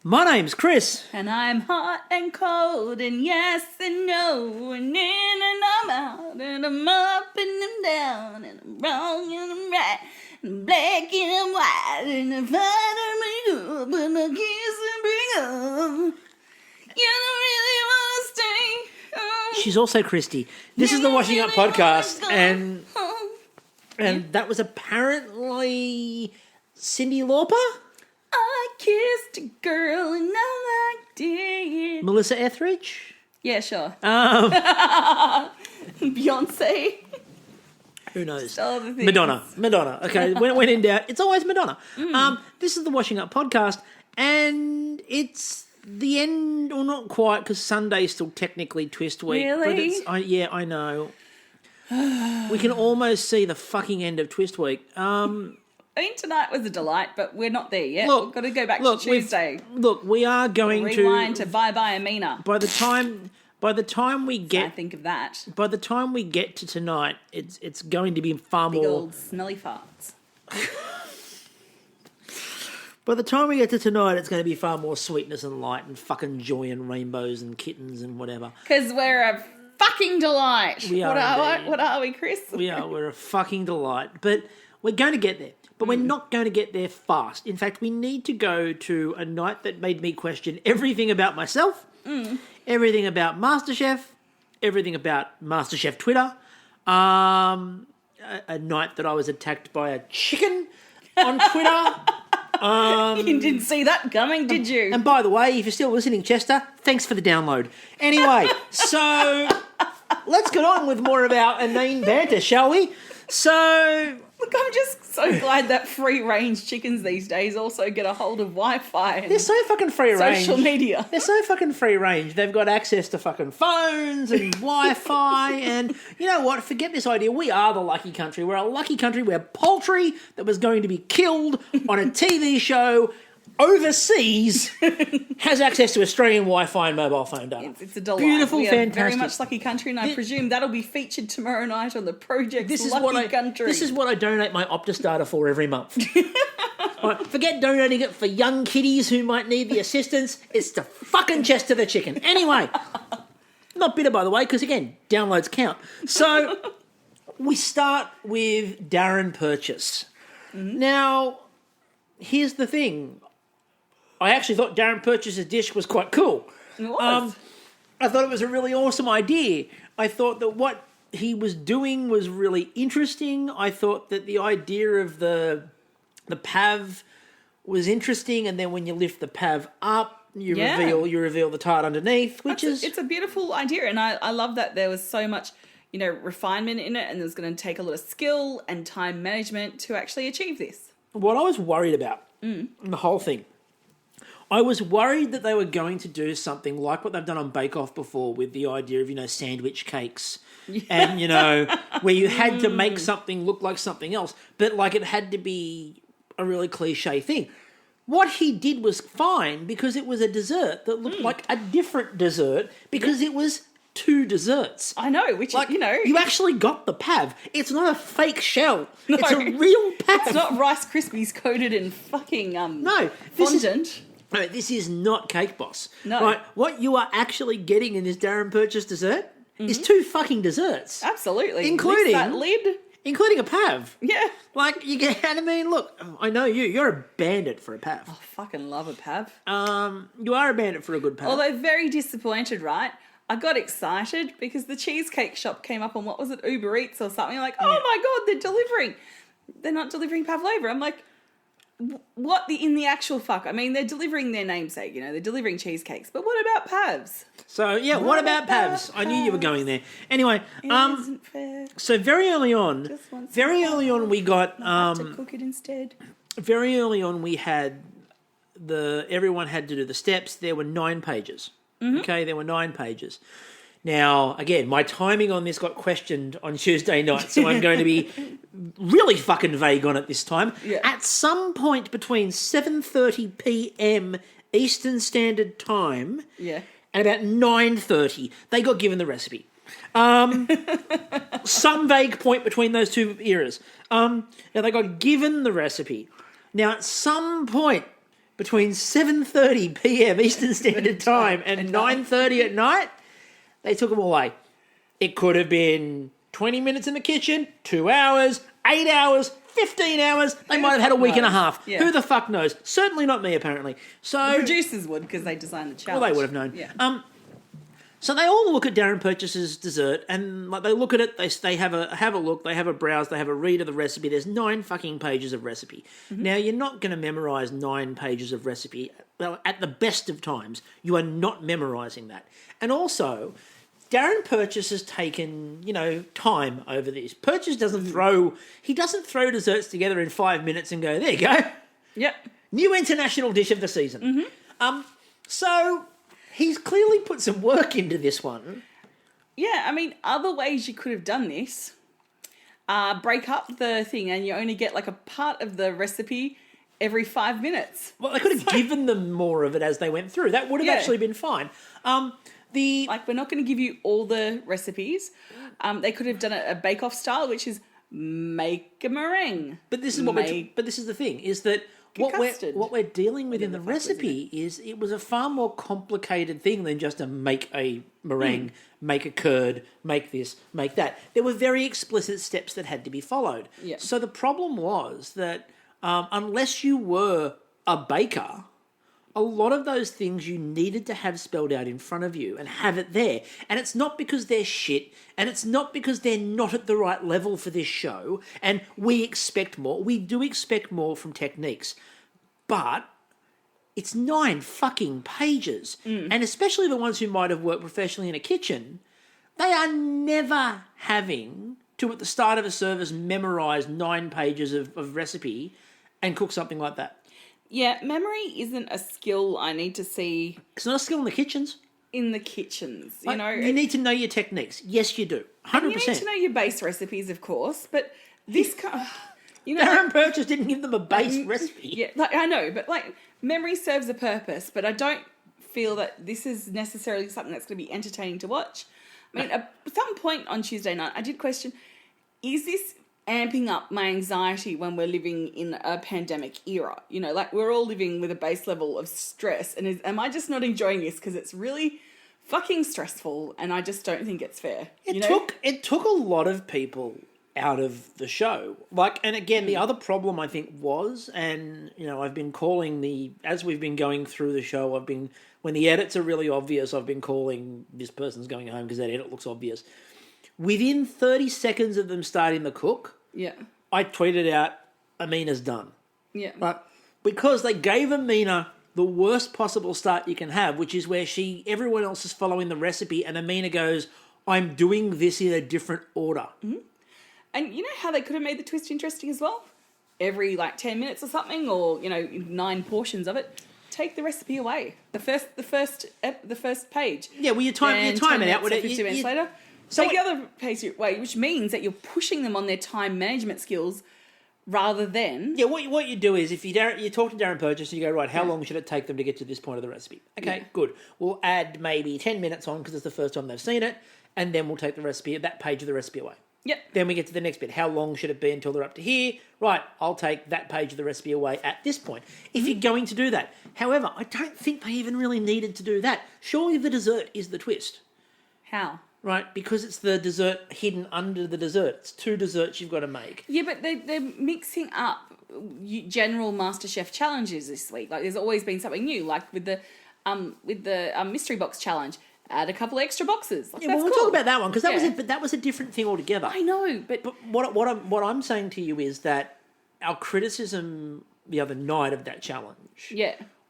My name's Chris. And I'm hot and cold and yes and no and in and I'm out and I'm up and I'm down and I'm wrong and I'm right and I'm black and I'm white and I'm fine and make up and I kiss and bring up. You don't really want to stay. She's also Kristie. This is the Washing Up podcast, and that was apparently Cyndi Lauper? I kissed a girl and I liked it. Melissa Etheridge? Yeah, sure. Um, Beyonce. Who knows? All the things. Madonna. Okay, when in doubt, it's always Madonna. This is the Washing Up podcast, and it's the end, or not quite, because Sunday's still technically Twist Week. Really? But I know. We can almost see the fucking end of Twist Week. I mean, tonight was a delight, but we're not there yet. Look, We've got to go back to Tuesday. We are going Rewind to Bye Bye Amina. By the time we get, I think of that. By the time we get to tonight, it's going to be far Big more. old smelly farts. By the time we get to tonight, it's going to be far more sweetness and light and fucking joy and rainbows and kittens and whatever. Because we're a fucking delight. We are indeed. What are we, Chris? We're a fucking delight. But we're going to get there. But we're not going to get there fast. In fact, we need to go to a night that made me question everything about myself, everything about Masterchef, everything about Masterchef Twitter, a night that I was attacked by a chicken on Twitter. You didn't see that coming, did you? And by the way, if you're still listening, Chester, thanks for the download. Anyway, so let's get on with more of our inane banter, shall we? So... Look, I'm just so glad that free-range chickens these days also get a hold of Wi-Fi and they're so fucking free range. social media. They're so fucking free range. They've got access to fucking phones and Wi-Fi and you know what? Forget this idea. We are the lucky country. We're a lucky country where poultry that was going to be killed on a TV show overseas has access to Australian Wi-Fi and mobile phone data. It's a delight. Beautiful, we fantastic. Very much lucky country, and I presume that'll be featured tomorrow night on the project. This is Country. This is what I donate my Optus data for every month. Right, forget donating it for young kiddies who might need the assistance. It's the fucking chest of the chicken. Anyway, not bitter by the way, because again, downloads count. So we start with Darren Purchase. Now, here's the thing. I actually thought Darren Purchase's dish was quite cool. It was. I thought it was a really awesome idea. I thought that what he was doing was really interesting. I thought that the idea of the pav was interesting, and then when you lift the pav up, you reveal the tart underneath, It's a beautiful idea, and I love that there was so much, refinement in it, and it was going to take a lot of skill and time management to actually achieve this. What I was worried about in the whole thing, I was worried that they were going to do something like what they've done on Bake Off before with the idea of, sandwich cakes and, where you had to make something look like something else, but like it had to be a really cliche thing. What he did was fine because it was a dessert that looked like a different dessert because it was two desserts. I know, which, You actually got the pav. It's not a fake shell. No, it's a real pav. It's not Rice Krispies coated in fucking fondant. No, this is not Cake Boss. No. Right, what you are actually getting in this Darren Purchase dessert is two fucking desserts. Absolutely. Including that lid. Including a pav. Yeah. Like, you get, and I mean, look, I know you're a bandit for a pav. I fucking love a pav. You are a bandit for a good pav. Although very disappointed, right? I got excited because the cheesecake shop came up on, what was it, Uber Eats or something. Like, oh my God, they're delivering. They're not delivering pavlova. I'm like, what in the actual fuck? I mean, they're delivering their namesake, they're delivering cheesecakes. But what about pavs? So, yeah, what about pavs? I knew you were going there. Anyway, it isn't fair. So very early on we got... have to cook it instead. Very early on we had everyone had to do the steps. There were 9 pages. Okay, there were 9 pages. Now, again, my timing on this got questioned on Tuesday night, so I'm going to be really fucking vague on it this time. Yeah. At some point between 7:30 p.m. Eastern Standard Time and about 9:30, they got given the recipe. Some vague point between those two eras. Now, they got given the recipe. Now, at some point between 7:30 p.m. Eastern Standard Time and 9:30 at night, they took them away. It could have been 20 minutes in the kitchen, 2 hours, 8 hours, 15 hours. They might have had a week and a half. Yeah. Who the fuck knows? Certainly not me, apparently. So The producers would, because they designed the challenge. well, they would have known. Yeah. So they all look at Darren Purchase's dessert, and like they look at it. They have a look. They have a browse. They have a read of the recipe. There's 9 fucking pages of recipe. Now you're not going to memorize 9 pages of recipe. Well, at the best of times, you are not memorizing that. And also, Darren Purchase has taken time over this. Purchase doesn't throw desserts together in 5 minutes and go, there you go. Yep. New international dish of the season. So he's clearly put some work into this one. Yeah, I mean, other ways you could have done this. Break up the thing and you only get like a part of the recipe every 5 minutes. Well, they could have given them more of it as they went through. That would have actually been fine. Like, we're not going to give you all the recipes. They could have done it a bake-off style, which is make a meringue. But this is but this is the thing, is that what we're dealing with in the recipe is it was a far more complicated thing than just to make a meringue, make a curd, make this, make that. There were very explicit steps that had to be followed. Yeah. So the problem was that unless you were a baker, a lot of those things you needed to have spelled out in front of you and have it there. And it's not because they're shit, and it's not because they're not at the right level for this show, and we expect more. We do expect more from techniques. But it's 9 fucking pages. And especially the ones who might have worked professionally in a kitchen, they are never having to, at the start of a service, memorise 9 pages of recipe and cook something like that. Yeah, memory isn't a skill I need to see. It's not a skill in the kitchens. In the kitchens, you need to know your techniques. Yes, you do. 100%. And you need to know your base recipes, of course, but this kind Darren Purchase didn't give them a base recipe. Yeah, I know, but memory serves a purpose, but I don't feel that this is necessarily something that's going to be entertaining to watch. I mean, at some point on Tuesday night, I did question, is this amping up my anxiety when we're living in a pandemic era? We're all living with a base level of stress, and am I just not enjoying this because it's really fucking stressful, and I just don't think it's fair. It took a lot of people out of the show. And again, the other problem I think was, and I've been calling as we've been going through the show, when the edits are really obvious, I've been calling this person's going home because that edit looks obvious. Within 30 seconds of them starting the cook, I tweeted out, Amina's done. Yeah. But because they gave Amina the worst possible start you can have, which is where everyone else is following the recipe and Amina goes, I'm doing this in a different order. Mm-hmm. And you know how they could have made the twist interesting as well? Every 10 minutes or something, or 9 portions of it, take the recipe away. The first page. Yeah, well, you time it out. 50 minutes later. Take the other page away, which means that you're pushing them on their time management skills rather than... Yeah, what you do is if you talk to Darren Purchase and you go, right, how long should it take them to get to this point of the recipe? Okay, good. We'll add maybe 10 minutes on because it's the first time they've seen it, and then we'll take that page of the recipe away. Yep. Then we get to the next bit. How long should it be until they're up to here? Right, I'll take that page of the recipe away at this point. If you're going to do that. However, I don't think they even really needed to do that. Surely the dessert is the twist. How? Right, because it's the dessert hidden under the dessert. It's 2 desserts you've got to make. Yeah, but they're mixing up general MasterChef challenges this week. There's always been something new, like with the mystery box challenge. Add a couple extra boxes. We'll talk about that one because that was a different thing altogether. I know, but what I'm saying to you is that our criticism the other night of that challenge,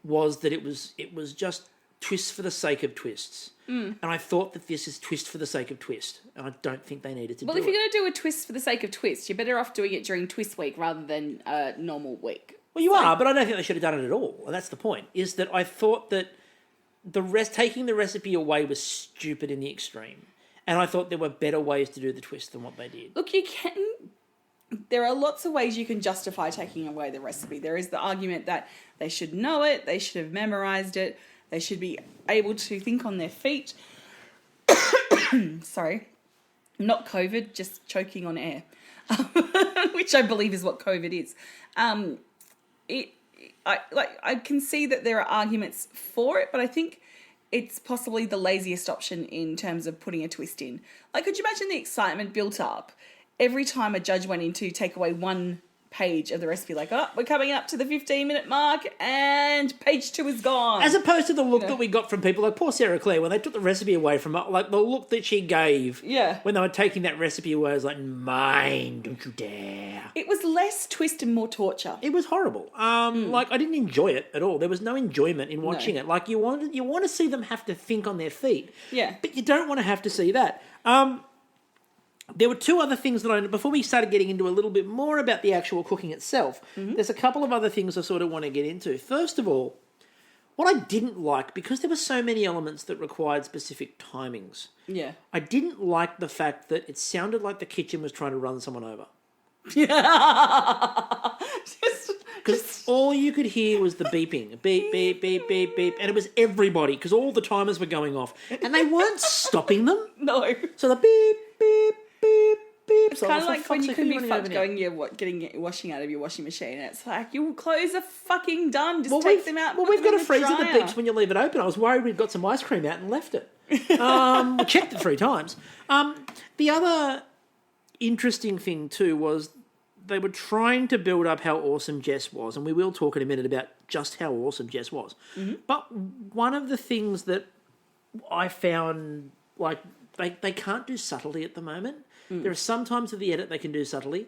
was that it was just twists for the sake of twists. And I thought that this is twist for the sake of twist, and I don't think they needed to do it. Well, if you're going to do a twist for the sake of twist, you're better off doing it during twist week rather than a normal week. Well, you are, but I don't think they should have done it at all. And that's the point. Is that I thought that taking the recipe away was stupid in the extreme. And I thought there were better ways to do the twist than what they did. Look, there are lots of ways you can justify taking away the recipe. There is the argument that they should know it, they should have memorized it, they should be able to think on their feet. Sorry. Not COVID, just choking on air. Which I believe is what COVID is. I can see that there are arguments for it, but I think it's possibly the laziest option in terms of putting a twist in. Like, could you imagine the excitement built up every time a judge went in to take away one page of the recipe, like, oh, we're coming up to the 15-minute mark and page 2 is gone. As opposed to the look that we got from people like poor Sarah Claire when they took the recipe away from her, like the look that she gave when they were taking that recipe away was like, mine, don't you dare. It was less twist and more torture. It was horrible. Like, I didn't enjoy it at all. There was no enjoyment in watching it. Like, you want to see them have to think on their feet. Yeah. But you don't want to have to see that. There were two other things that before we started getting into a little bit more about the actual cooking itself, there's a couple of other things I sort of want to get into. First of all, what I didn't like, because there were so many elements that required specific timings, I didn't like the fact that it sounded like the kitchen was trying to run someone over. Because all you could hear was the beeping. Beep, beep, beep, beep, beep. And it was everybody, because all the timers were going off. And they weren't stopping them. No. So the beep, beep, beep, beep. It's kind of like when you can be fucked getting your washing out of your washing machine. It's like, your clothes are fucking done. Just take them out. Well, we've got a freezer that beeps when you leave it open. I was worried we'd got some ice cream out and left it. We checked it 3 times. The other interesting thing too was they were trying to build up how awesome Jess was, and we will talk in a minute about just how awesome Jess was. But one of the things that I found, like, they can't do subtlety at the moment. There are some times of the edit they can do subtlety.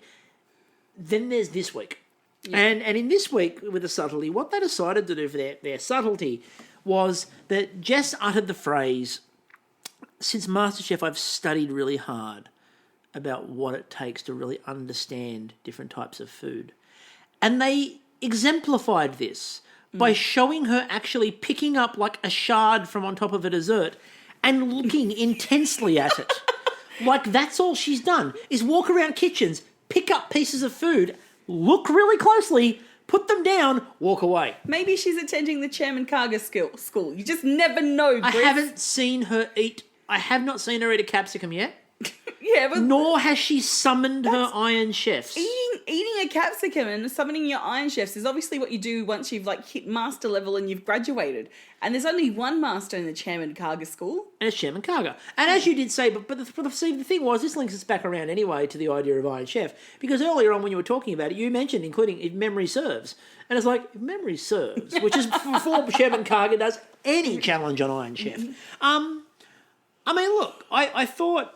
Then there's this week. And in this week with the subtlety, what they decided to do for their subtlety was that Jess uttered the phrase, since Masterchef I've studied really hard about what it takes to really understand different types of food. And they exemplified this by showing her actually picking up like a shard from on top of a dessert and looking intensely at it. Like, that's all she's done, is walk around kitchens, pick up pieces of food, look really closely, put them down, walk away. Maybe she's attending the Chairman Karga school. You just never know, Chris. I haven't seen her eat... I have not seen her eat a capsicum yet. Yeah, but nor has she summoned her Iron Chefs. Eating a capsicum and summoning your Iron Chefs is obviously what you do once you've like hit master level and you've graduated. And there's only one master in the Chairman Karga school. And it's Chairman Karga. And as you did say, but the thing was, this links us back around anyway to the idea of Iron Chef. Because earlier on when you were talking about it, you mentioned, including if memory serves. And it's like, if memory serves, which is before Chairman Karga does any challenge on Iron Chef. I mean, look, I thought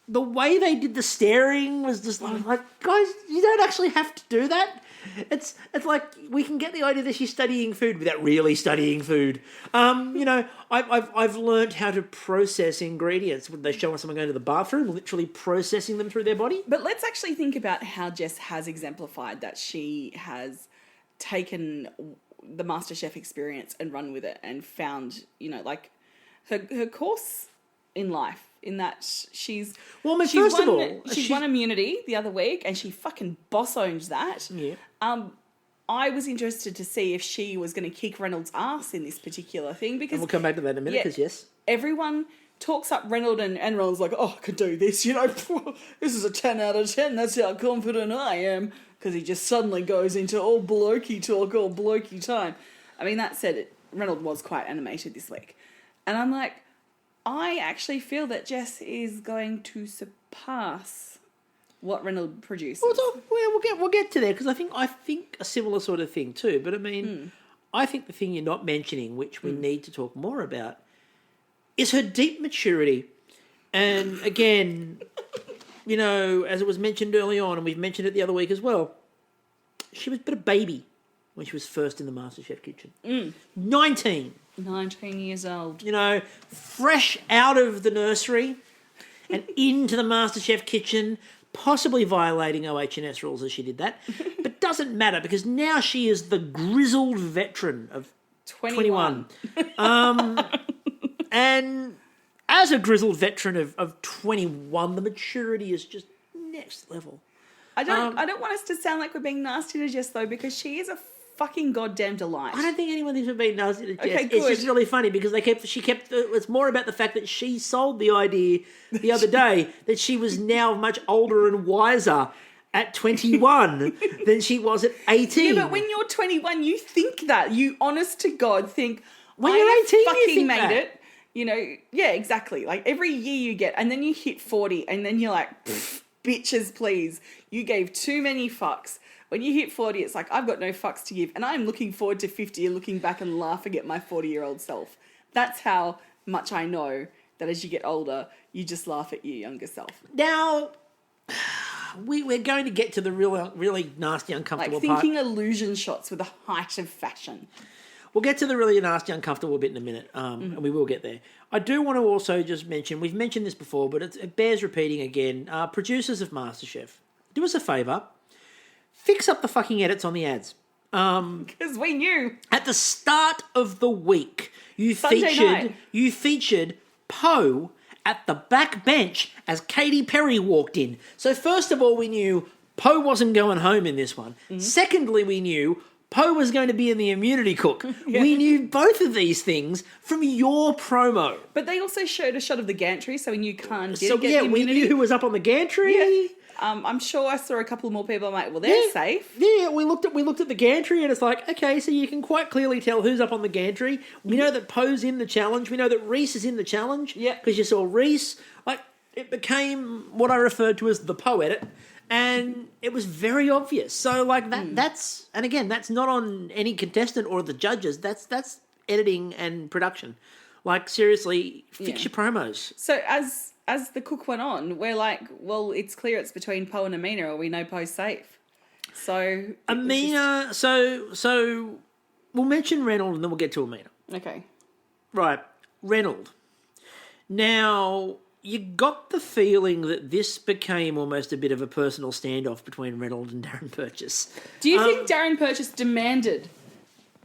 the way they did the staring was just like, guys, you don't actually have to do that. It's like we can get the idea that she's studying food without really studying food. You know, I've learned how to process ingredients. When they show us someone going to the bathroom, literally processing them through their body. But let's actually think about how Jess has exemplified that she has taken the MasterChef experience and run with it and found, you know, like her course in life. In that she's won immunity the other week and she fucking boss owns that. Yeah. I was interested to see if she was going to kick Reynolds' ass in this particular thing because... And we'll come back to that in a minute because, yes. Everyone talks up Reynolds and Reynolds like, oh, I could do this, you know. This is a 10 out of 10. That's how confident I am. Because he just suddenly goes into all blokey talk, all blokey time. I mean, that said, Reynolds was quite animated this week. And I'm like, I actually feel that Jess is going to surpass what Reynolds produces. We'll get to there because I think a similar sort of thing too. But I mean, I think the thing you're not mentioning, which we need to talk more about, is her deep maturity. And again, you know, as it was mentioned early on, and we've mentioned it the other week as well, she was but a baby when she was first in the MasterChef kitchen. 19 years old. You know, fresh out of the nursery and into the MasterChef kitchen, possibly violating OH&S rules as she did that. But doesn't matter because now she is the grizzled veteran of 21. And as a grizzled veteran of 21, the maturity is just next level. I don't want us to sound like we're being nasty to Jess though, because she is a fucking goddamn delight. I don't think anyone thinks we're being nasty to Jess. Okay, good. It's just really funny because it's more about the fact that she sold the idea the other day that she was now much older and wiser at 21 than she was at 18. Yeah, but when you're 21, you think that. You, honest to God, think, When you're 18, you fucking think made that. it. You know, yeah, exactly. Like, every year you get, and then you hit 40, and then you're like, bitches, please. You gave too many fucks. When you hit 40, it's like, I've got no fucks to give. And I'm looking forward to 50 and looking back and laughing at my 40-year-old self. That's how much I know that as you get older, you just laugh at your younger self. Now, we're going to get to the really nasty, uncomfortable Like part. thinking illusion shots with the height of fashion. We'll get to the really nasty, uncomfortable bit in a minute, and we will get there. I do want to also just mention, we've mentioned this before, but it bears repeating again. Producers of Masterchef, do us a favour. Fix up the fucking edits on the ads. Because we knew. At the start of the week, you Sunday night. featured Poe at the back bench as Katy Perry walked in. So first of all, we knew Poe wasn't going home in this one. Mm-hmm. Secondly, we knew Poe was going to be in the immunity cook. Yeah. We knew both of these things from your promo. But they also showed a shot of the gantry, so we knew Khan did so, get yeah, the immunity. we knew who was up on the gantry. Yeah. I'm sure I saw a couple more people. I'm like, well, they're safe. Yeah, we looked at the gantry, and it's like, okay, so you can quite clearly tell who's up on the gantry. We know that Poe's in the challenge. We know that Reece is in the challenge. Yeah, because you saw Reece. Like, it became what I referred to as the Poe edit, and it was very obvious. So, like that's, and again, that's not on any contestant or the judges. That's editing and production. Like, seriously, fix your promos. So as the cook went on, we're like, well, it's clear it's between Poe and Amina, or we know Poe's safe. So Amina, so we'll mention Reynolds and then we'll get to Amina. Okay. Right, Reynolds. Now, you got the feeling that this became almost a bit of a personal standoff between Reynolds and Darren Purchase. Do you think Darren Purchase demanded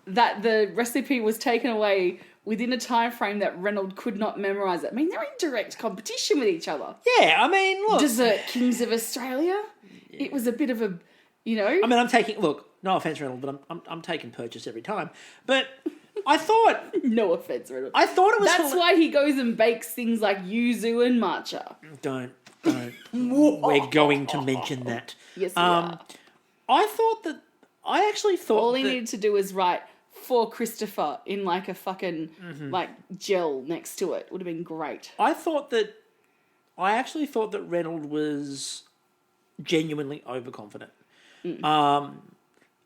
that the recipe was taken away within a time frame that Reynolds could not memorise it? I mean, they're in direct competition with each other. Yeah, I mean, look. Dessert Kings of Australia. Yeah. It was a bit of a, you know. I mean, no offence, Reynolds, but I'm taking Purchase every time. But I thought. No offence, Reynolds. I thought it was. That's why he goes and bakes things like yuzu and matcha. Don't. We're going to mention that. Yes, we are. I actually thought. All he needed to do was write for Christopher in like a fucking like gel next to it. Would have been great. I actually thought that Reynolds was genuinely overconfident.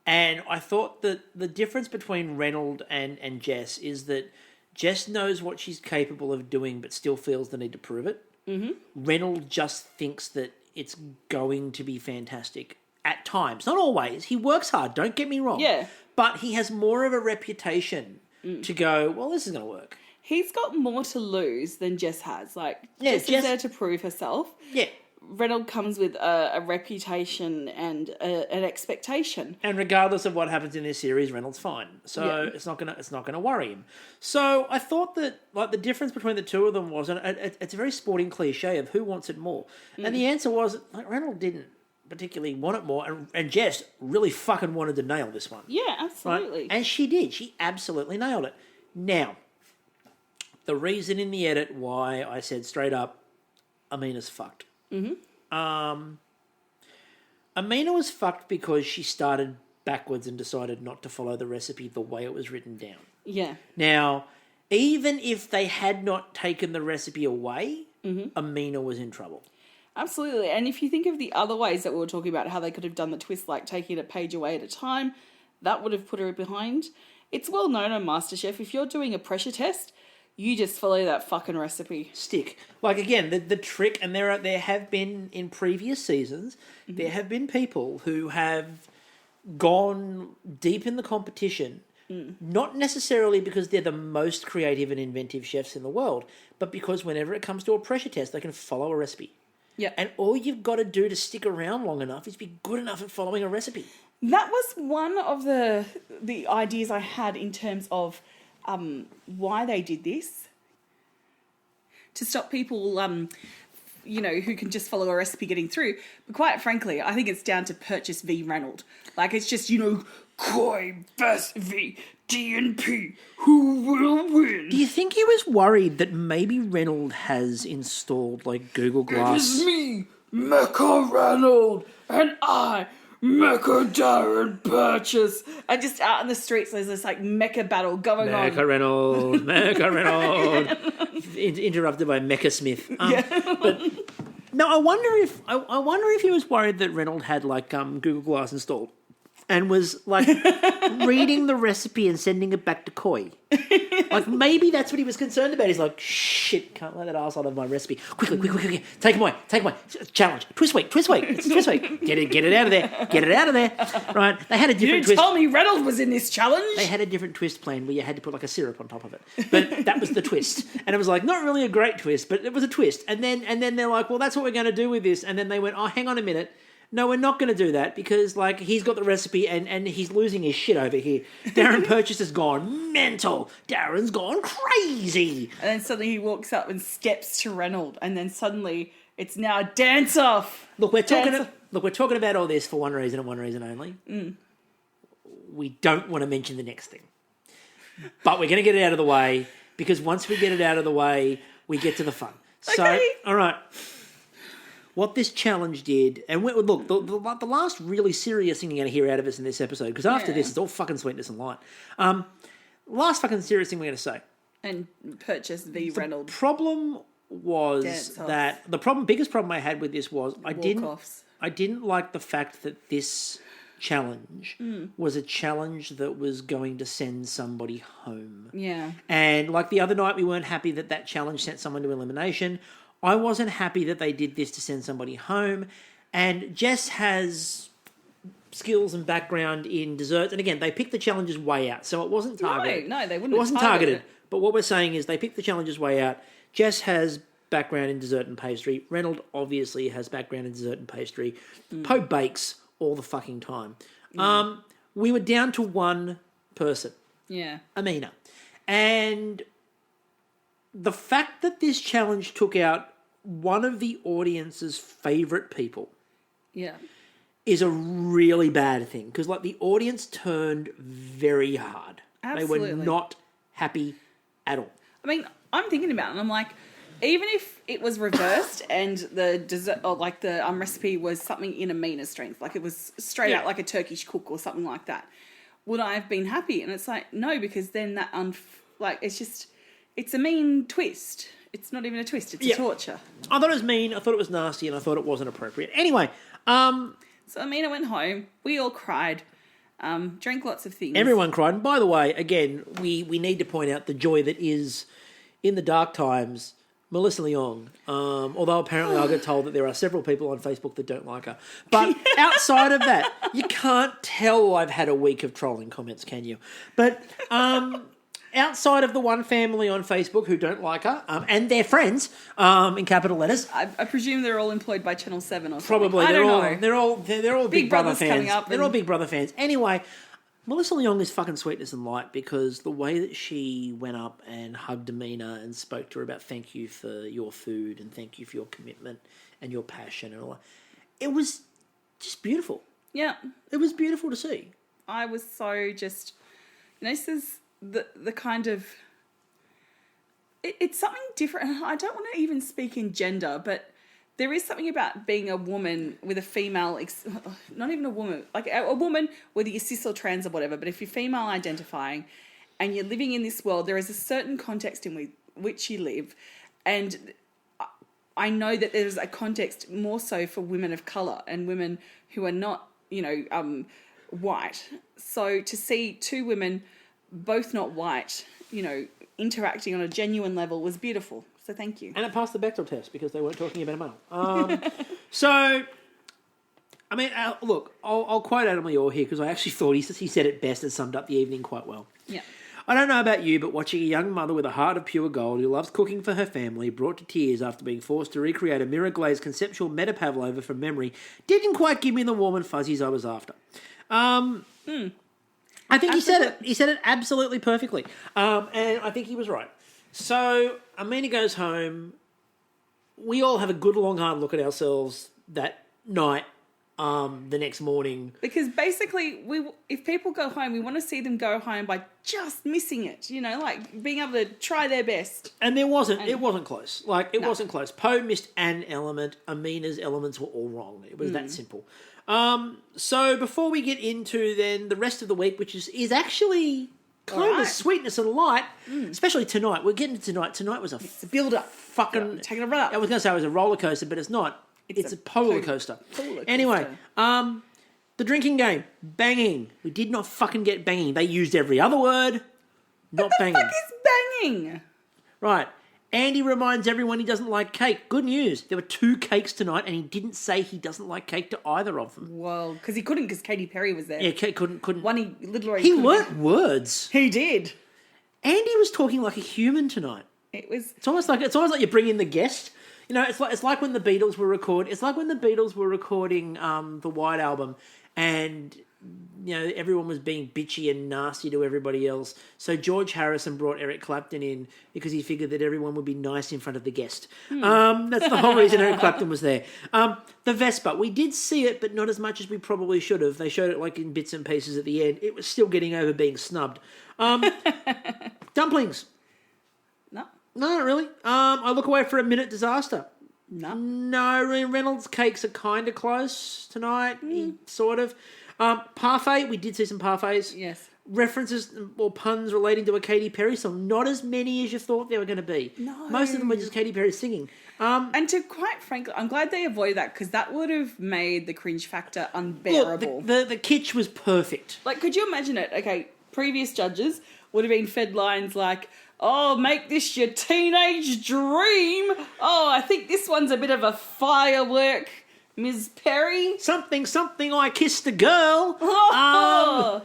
And I thought that the difference between Reynolds and Jess is that Jess knows what she's capable of doing but still feels the need to prove it. Mm-hmm. Reynolds just thinks that it's going to be fantastic at times. Not always. He works hard, don't get me wrong. Yeah. But he has more of a reputation to go, well, this is going to work. He's got more to lose than Jess has. Like, Yeah, Jess is there to prove herself. Yeah. Reynolds comes with a reputation and an expectation. And regardless of what happens in this series, Reynolds fine. So it's not gonna worry him. So I thought that like the difference between the two of them was, and it's a very sporting cliche of who wants it more. And the answer was like Reynolds didn't particularly want it more, and Jess really fucking wanted to nail this one. Yeah, absolutely. Right? And she did. She absolutely nailed it. Now, the reason in the edit why I said straight up, Amina's fucked. Mm-hmm. Amina was fucked because she started backwards and decided not to follow the recipe the way it was written down. Yeah. Now, even if they had not taken the recipe away, Amina was in trouble. Absolutely. And if you think of the other ways that we were talking about, how they could have done the twist, like taking a page away at a time, that would have put her behind. It's well known on MasterChef, if you're doing a pressure test, you just follow that fucking recipe. Stick. Like, again, the trick, and there have been, in previous seasons, there have been people who have gone deep in the competition, not necessarily because they're the most creative and inventive chefs in the world, but because whenever it comes to a pressure test, they can follow a recipe. Yeah. And all you've got to do to stick around long enough is be good enough at following a recipe. That was one of the ideas I had in terms of why they did this. To stop people, who can just follow a recipe getting through. But quite frankly, I think it's down to Purchase v. Reynolds. Like, it's just, Koi, Bass v. DNP. Who will win? Do you think he was worried that maybe Reynolds has installed, like, Google Glass? It is me, Mecha Reynold and I, Mecha Darren Purchase. And just out in the streets, there's this like mecha battle going on. Mecha Reynold, Mecha Reynold. Interrupted by Mecha Smith. But no, I wonder if he was worried that Reynolds had like Google Glass installed and was like reading the recipe and sending it back to Koi. Like maybe that's what he was concerned about. He's like, shit, can't let that arsehole have my recipe. Quickly, take him away. Challenge, twist weight. Get it out of there. Right? They had a different twist. You told me Reynolds was in this challenge. They had a different twist plan where you had to put like a syrup on top of it. But that was the twist. And it was like, not really a great twist, but it was a twist. And then they're like, well, that's what we're going to do with this. And then they went, oh, hang on a minute. No, we're not going to do that because, like, he's got the recipe and he's losing his shit over here. Darren Purchase has gone mental. Darren's gone crazy. And then suddenly he walks up and steps to Reynolds, and then suddenly it's now a dance-off. Look, we're talking about all this for one reason and one reason only. We don't want to mention the next thing. But we're going to get it out of the way because once we get it out of the way, we get to the fun. Okay. So, all right. What this challenge did, and look, the last really serious thing you're going to hear out of us in this episode, because after this, it's all fucking sweetness and light. Last fucking serious thing we're going to say. And Purchase v. Reynolds. The problem was biggest problem I had with this was I didn't like the fact that this challenge was a challenge that was going to send somebody home. Yeah. And like the other night, we weren't happy that challenge sent someone to elimination. I wasn't happy that they did this to send somebody home. And Jess has skills and background in desserts. And again, they picked the challenges way out. So it wasn't targeted. No, they wouldn't It wasn't targeted. But what we're saying is they picked the challenges way out. Jess has background in dessert and pastry. Reynolds obviously has background in dessert and pastry. Poe bakes all the fucking time. We were down to one person. Yeah. Amina. And the fact that this challenge took out one of the audience's favourite people is a really bad thing. Because, like, the audience turned very hard. Absolutely. They were not happy at all. I mean, I'm thinking about it and I'm like, even if it was reversed and the dessert, or like the recipe was something in Amina's strength, like it was straight out like a Turkish cook or something like that, would I have been happy? And it's like, no, because then that, it's a mean twist. It's not even a twist, it's a torture. I thought it was mean, I thought it was nasty, and I thought it wasn't appropriate. Anyway, so Amina went home, we all cried, drank lots of things. Everyone cried. And by the way, again, we need to point out the joy that is, in the dark times, Melissa Leong. Although apparently I got told that there are several people on Facebook that don't like her. But outside of that, you can't tell I've had a week of trolling comments, can you? But outside of the one family on Facebook who don't like her, and their friends, in capital letters. I presume they're all employed by Channel 7 or something. Probably. I don't know. They're all Big Brother fans. Coming up They're all Big Brother fans. Anyway, Melissa Leong is fucking sweetness and light because the way that she went up and hugged Amina and spoke to her about thank you for your food and thank you for your commitment and your passion and all that, it was just beautiful. Yeah. It was beautiful to see. I was so just, this is the kind of, it's something different. I don't want to even speak in gender, but there is something about being a woman with a female, not even a woman, like a woman, whether you're cis or trans or whatever, but if you're female identifying and you're living in this world, there is a certain context in which you live. And I know that there's a context more so for women of colour and women who are not, white. So to see two women, both not white, interacting on a genuine level was beautiful. So thank you. And it passed the Bechdel test because they weren't talking about a male. So, I mean, look, I'll quote Adam Lior here because I actually thought he said it best and summed up the evening quite well. Yeah. I don't know about you, but watching a young mother with a heart of pure gold who loves cooking for her family, brought to tears after being forced to recreate a mirror-glazed conceptual meta pavlova from memory, didn't quite give me the warm and fuzzies I was after. I think he said it. He said it absolutely perfectly. And I think he was right. So Amina goes home. We all have a good long hard look at ourselves that night the next morning. Because basically, if people go home, we want to see them go home by just missing it, like being able to try their best. And it wasn't close. It wasn't close. Poe missed an element. Amina's elements were all wrong. It was that simple. So before we get into then the rest of the week, which is actually kind of sweetness and light, especially tonight. We're getting to tonight. Tonight was a build-up. Fucking... taking a run up. I was going to say it was a roller coaster, but it's not. It's a polar coaster. Anyway, the drinking game, banging. We did not fucking get banging. They used every other word, not banging. What the fuck is banging? Right. Andy reminds everyone he doesn't like cake. Good news. There were 2 cakes tonight, and he didn't say he doesn't like cake to either of them. Well, because he couldn't, because Katy Perry was there. Yeah, couldn't. One he learnt words. He did. Andy was talking like a human tonight. It's almost like you bring in the guest. It's like when the Beatles were recording the White Album, and everyone was being bitchy and nasty to everybody else. So George Harrison brought Eric Clapton in because he figured that everyone would be nice in front of the guest. That's the whole reason Eric Clapton was there. The Vespa, we did see it, but not as much as we probably should have. They showed it in bits and pieces at the end. It was still getting over being snubbed. Dumplings. No. No, not really. I look away for a minute disaster. No, Reynolds cakes are kind of close tonight, sort of. Parfait, we did see some parfaits. Yes. References or puns relating to a Katy Perry song, not as many as you thought there were going to be. No. Most of them were just Katy Perry singing. And to quite frankly, I'm glad they avoided that, because that would have made the cringe factor unbearable. Look, the kitsch was perfect. Could you imagine it? Okay, previous judges would have been fed lines like, "Oh, make this your teenage dream. Oh, I think this one's a bit of a firework, Ms. Perry. Something, I kissed a girl."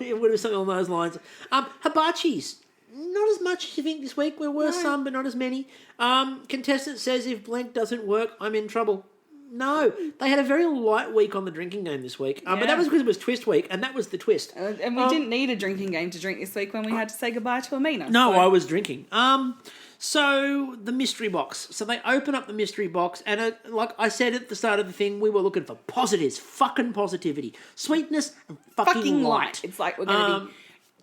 It would have something along those lines. Hibachis. Not as much as you think this week. There were some, but not as many. Contestant says if blank doesn't work, I'm in trouble. No, they had a very light week on the drinking game this week. But that was because it was twist week, and that was the twist. And we didn't need a drinking game to drink this week when we had to say goodbye to Amina. No, I was drinking. So the mystery box. So they open up the mystery box, and like I said at the start of the thing, we were looking for positives, fucking positivity, sweetness, and fucking light. It's like we're going to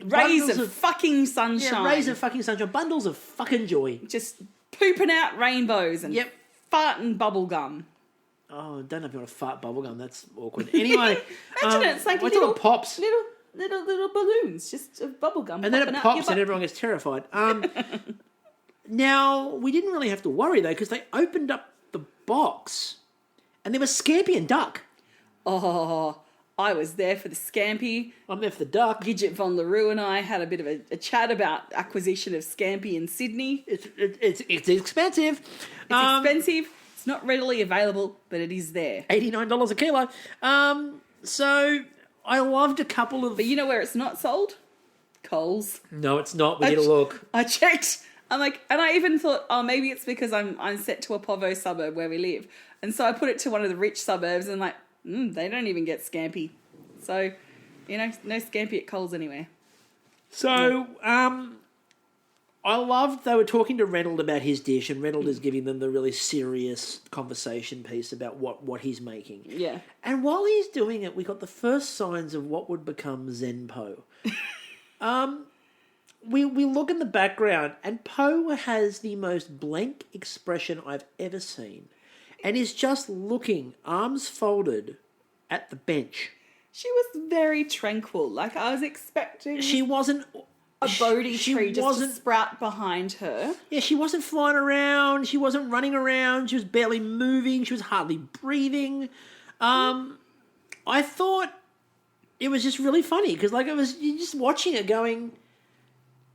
be rays of fucking sunshine. Yeah, rays of fucking sunshine, bundles of fucking joy. Just pooping out rainbows and farting bubble gum. Oh, I don't know if you want to fart bubblegum. That's awkward. Anyway, imagine it. It's like little pops. Little balloons, just of bubblegum. And then it pops and everyone gets terrified. Now, we didn't really have to worry, though, because they opened up the box and there was Scampi and Duck. Oh, I was there for the Scampi. I'm there for the Duck. Gidget von LaRue and I had a bit of a chat about acquisition of Scampi in Sydney. It's expensive. It's expensive. It's not readily available, but it is there. $89 a kilo. So I loved a couple of... But you know where it's not sold? Coles. No, it's not. We did a look. I checked. I'm like, and I even thought, maybe it's because I'm set to a Povo suburb where we live. And so I put it to one of the rich suburbs and they don't even get Scampi. So, no Scampi at Coles anywhere. So, I loved they were talking to Reynolds about his dish, and Reynolds is giving them the really serious conversation piece about what he's making. Yeah. And while he's doing it, we got the first signs of what would become Zen Poe. We look in the background, and Poe has the most blank expression I've ever seen, and is just looking, arms folded, at the bench. She was very tranquil. I was expecting... She wasn't... a Bodhi tree just to sprout behind her. Yeah, she wasn't flying around. She wasn't running around. She was barely moving. She was hardly breathing. I thought it was just really funny because, you're just watching it going,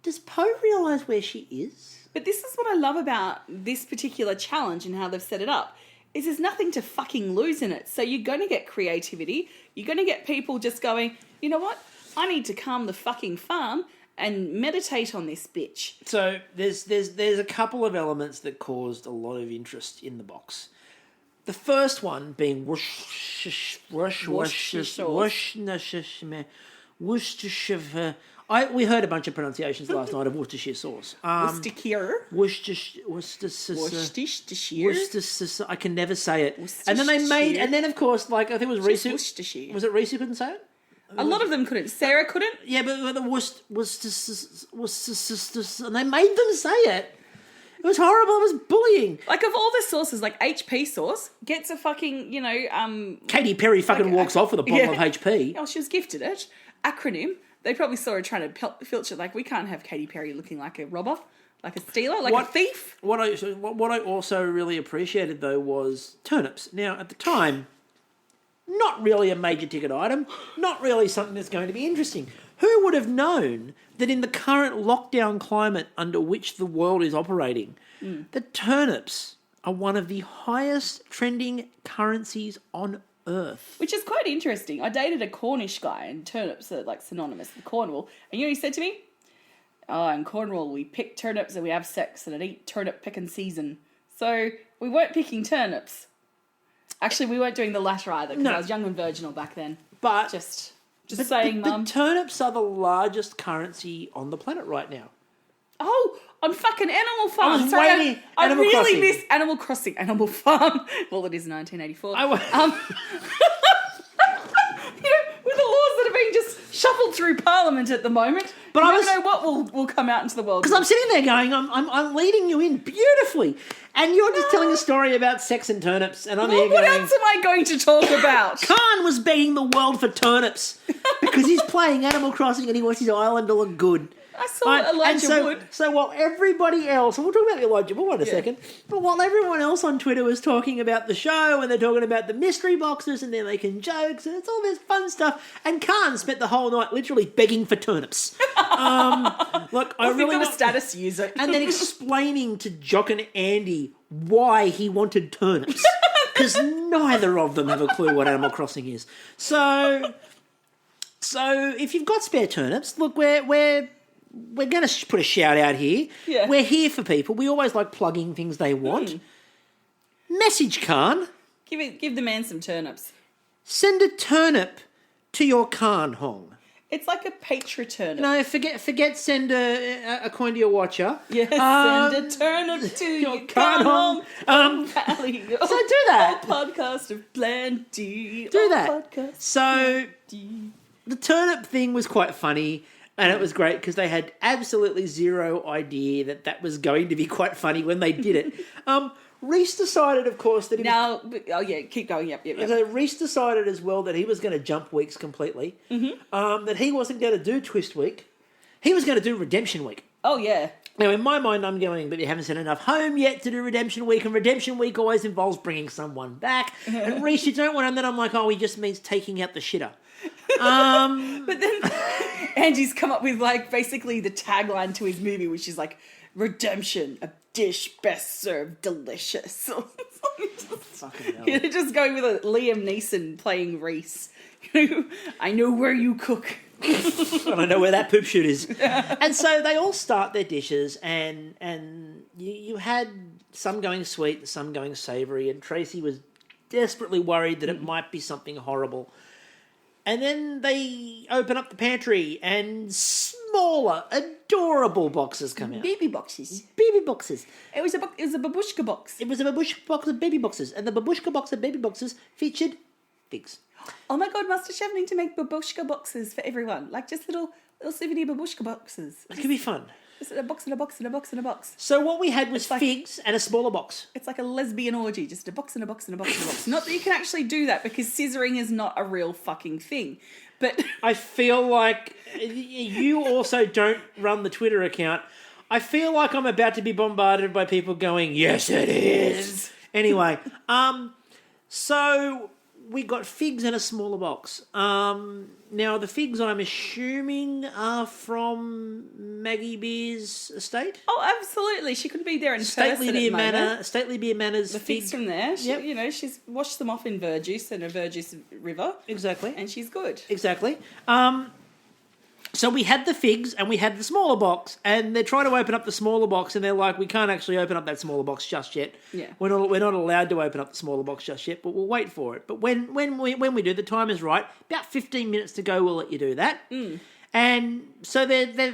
does Poe realise where she is? But this is what I love about this particular challenge and how they've set it up, is there's nothing to fucking lose in it. So you're going to get creativity. You're going to get people just going, you know what? I need to calm the fucking farm and meditate on this bitch. So there's a couple of elements that caused a lot of interest in the box. The first one being Worcestershire. We heard a bunch of pronunciations last night of Worcestershire sauce. Worcestershire. Worcestershire. I can never say it. And then they made, and then of course, like I think it was Reece. Worcestershire. Was it Reece who couldn't say it? A lot of them couldn't. Sarah couldn't. Yeah, but the Worcestershire, and they made them say it. It was horrible. It was bullying. Like, of all the sauces, like HP sauce gets a fucking, Katy Perry fucking walks off with a bottle of HP. Oh, she was gifted it. Acronym. They probably saw her trying to filter, like, we can't have Katy Perry looking like a robber, like a stealer, like a thief. What I also really appreciated, though, was turnips. Now, at the time, not really a major ticket item, not really something that's going to be interesting. Who would have known that in the current lockdown climate under which the world is operating, that turnips are one of the highest trending currencies on earth? Which is quite interesting. I dated a Cornish guy, and turnips are like synonymous with Cornwall. And you know what he said to me? Oh, in Cornwall we pick turnips and we have sex and it ain't turnip picking season. So we weren't picking turnips. Actually, we weren't doing the latter either because I was young and virginal back then. But Just saying, Mum. The turnips are the largest currency on the planet right now. Oh, on fucking Animal Farm. I really miss Animal Crossing, Animal Farm. Well, it is 1984. With the laws that are being just shuffled through Parliament at the moment, but I don't know what will come out into the world. Because I'm sitting there going, I'm leading you in beautifully, and you're just telling a story about sex and turnips, and I'm here going... What else am I going to talk about? Khan was begging the world for turnips because he's playing Animal Crossing and he wants his island to look good. I saw Elijah Wood. So while everybody else, and we'll talk about Elijah Wood in a second, but while everyone else on Twitter was talking about the show and they're talking about the mystery boxes and they're making jokes and it's all this fun stuff, and Khan spent the whole night literally begging for turnips. Look, I really got a status user. And then explaining to Jock and Andy why he wanted turnips. Because neither of them have a clue what Animal Crossing is. So if you've got spare turnips, look, we're going to put a shout out here. Yeah. We're here for people. We always like plugging things they want. Message Khan. Give the man some turnips. Send a turnip to your Khan Hong. It's like a Patra turnip. No, forget send a coin to your watcher. Yes, send a turnip to your Khan Hong. Valley. So do that. Podcast of plenty. Do that. So the turnip thing was quite funny. And it was great because they had absolutely zero idea that was going to be quite funny when they did it. Reece decided, of course, that keep going. Yep. So Reece decided as well that he was going to jump weeks completely. Mm-hmm. That he wasn't going to do Twist Week. He was going to do Redemption Week. Oh, yeah. Now, in my mind, I'm going, but you haven't sent enough home yet to do Redemption Week, and Redemption Week always involves bringing someone back. And Reece, you don't want him. Then I'm like, he just means taking out the shitter. But then Angie's come up with like basically the tagline to his movie, which is like redemption, a dish best served delicious. Fucking hell. Just going with a Liam Neeson playing Reece. I know where you cook. And I know where that poop shoot is. And so they all start their dishes, and you had some going sweet, some going savoury, and Tracy was desperately worried that it might be something horrible. And then they open up the pantry and smaller, adorable boxes come out. Baby boxes. It was a babushka box. It was a babushka box of baby boxes. And the babushka box of baby boxes featured figs. Oh my God, Masterchef need to make babushka boxes for everyone. Like just little souvenir babushka boxes. It could be fun. Just a box and a box and a box and a box. So what we had was figs and a smaller box. It's like a lesbian orgy, just a box and a box and a box and a box. Not that you can actually do that because scissoring is not a real fucking thing. But I feel like you also don't run the Twitter account. I feel like I'm about to be bombarded by people going, yes, it is. Anyway, so we got figs in a smaller box. Now, the figs, I'm assuming, are from Maggie Beer's estate. Oh, absolutely. She couldn't be there in person at the moment. Stately Beer Manor's the figs from there. Yep. She's washed them off in Verjuice and a Verjuice river. Exactly. And she's good. Exactly. So we had the figs and we had the smaller box, and they're trying to open up the smaller box, and they're like, we can't actually open up that smaller box just yet. Yeah. We're not allowed to open up the smaller box just yet, but we'll wait for it. But when we do, the time is right. About 15 minutes to go, we'll let you do that. And so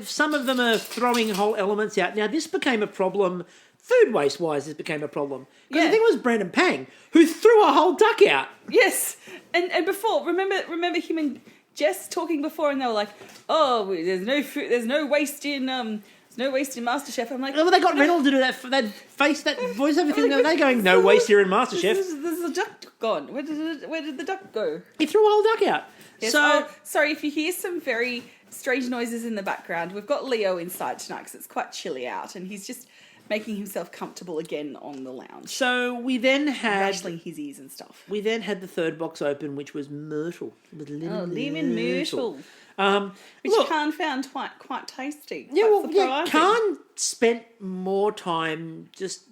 some of them are throwing whole elements out. Now, this became a problem, food waste-wise, this became a problem. Because I think it was Brandon Pang who threw a whole duck out. Yes. And before, remember him and Jess talking before, and they were like, "Oh, there's no food, there's no waste in Masterchef." I'm like, well, they got Reynolds to do that face, that voice, everything. They're going, no waste here in Masterchef. There's a duck gone. Where did the duck go? He threw a whole duck out. Yes. So, sorry if you hear some very strange noises in the background. We've got Leo inside tonight because it's quite chilly out, and he's just making himself comfortable again on the lounge. So we then had rustling his ears and stuff. We then had the third box open, which was myrtle. Lemon myrtle. Which Khan found quite tasty. Yeah, Khan spent more time just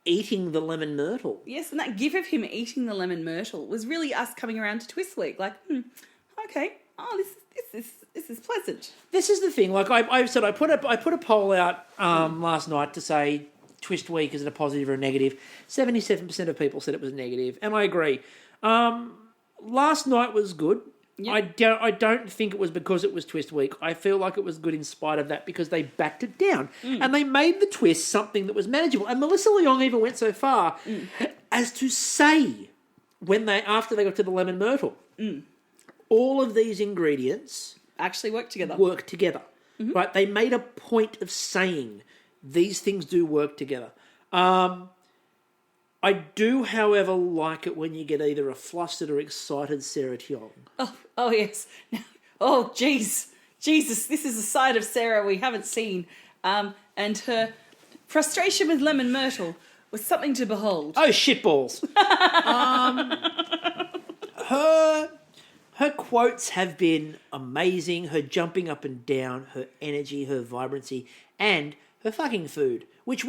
eating the lemon myrtle. Yes, and that gif of him eating the lemon myrtle was really us coming around to Twist Week. Like, okay, this is pleasant. This is the thing. Like I said, I put a poll out last night to say Twist Week, is it a positive or a negative? 77% of people said it was negative, and I agree. Last night was good. Yep. I don't think it was because it was Twist Week. I feel like it was good in spite of that because they backed it down and they made the twist something that was manageable. And Melissa Leong even went so far as to say after they got to the lemon myrtle, all of these ingredients actually work together. Mm-hmm. Right? They made a point of saying these things do work together. I do, however, like it when you get either a flustered or excited Sarah T. Oh yes. Oh, Jesus, this is a side of Sarah we haven't seen. And her frustration with lemon myrtle was something to behold. Oh, shitballs. Her quotes have been amazing. Her jumping up and down, her energy, her vibrancy, and her fucking food, which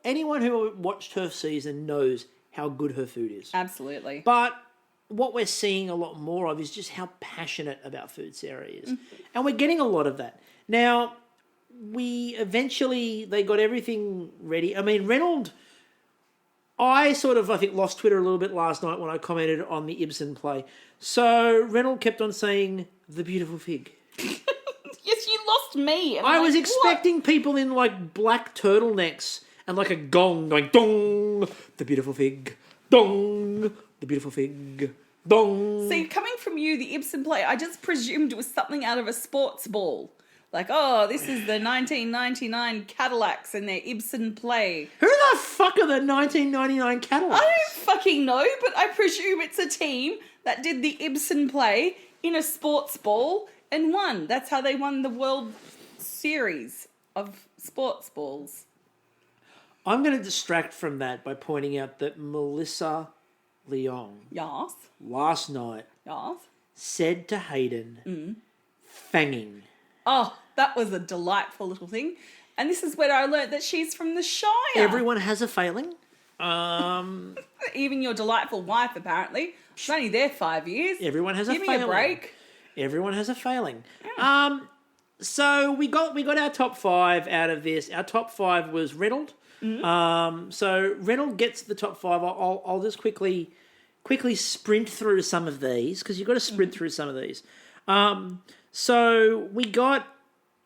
anyone who watched her season knows how good her food is. Absolutely. But what we're seeing a lot more of is just how passionate about food Sarah is. Mm-hmm. And we're getting a lot of that. Now, they got everything ready. I mean, Reynolds, I think lost Twitter a little bit last night when I commented on the Ibsen play. So Reynolds kept on saying, the beautiful fig. Yes, you lost me. I was expecting people in like black turtlenecks and like a gong going dong, the beautiful fig, dong, the beautiful fig, dong. See, coming from you, the Ibsen play, I just presumed it was something out of a sports ball. Like, oh, this is the 1999 Cadillacs and their Ibsen play. Who the fuck are the 1999 Cadillacs? I don't fucking know, but I presume it's a team that did the Ibsen play in a sports ball and won. That's how they won the World Series of sports balls. I'm going to distract from that by pointing out that Melissa Leong last night said to Hayden, fanging. Oh, that was a delightful little thing. And this is where I learnt that she's from the Shire. Everyone has a failing. Even your delightful wife, apparently. She's only there 5 years. Everyone has a failing. Give me a break. Everyone has a failing. Yeah. So we got our top five out of this. Our top five was Reynolds. Mm-hmm. So Reynolds gets the top five. I'll just quickly sprint through some of these because you've got to sprint through some of these. So we got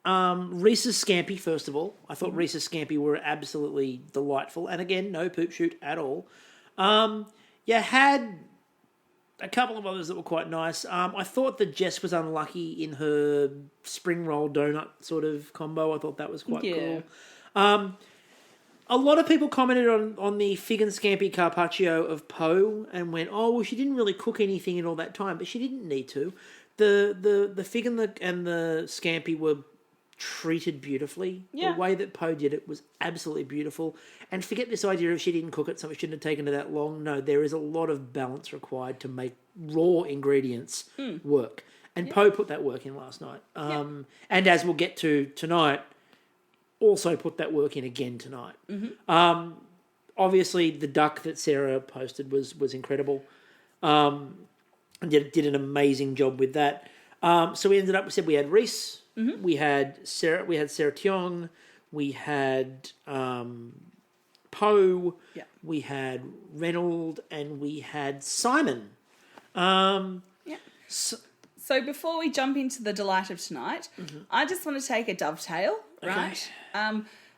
Reese's Scampi, first of all. I thought Reese's Scampi were absolutely delightful. And again, no poop shoot at all. You had a couple of others that were quite nice. I thought that Jess was unlucky in her spring roll donut sort of combo. I thought that was quite cool. A lot of people commented on the fig and scampi carpaccio of Poe and went, oh, well, she didn't really cook anything in all that time, but she didn't need to. The fig and the scampi were treated beautifully. Yeah. The way that Poe did it was absolutely beautiful. And forget this idea of she didn't cook it, so it shouldn't have taken her that long. No, there is a lot of balance required to make raw ingredients work. And Poe put that work in last night. And as we'll get to tonight, also put that work in again tonight. Mm-hmm. Obviously, the duck that Sarah posted was incredible. And did an amazing job with that. So we said we had Reece, we had Sarah Tiong, we had Poe, we had Reynolds, and we had Simon. So before we jump into the delight of tonight, I just want to take a dovetail, right?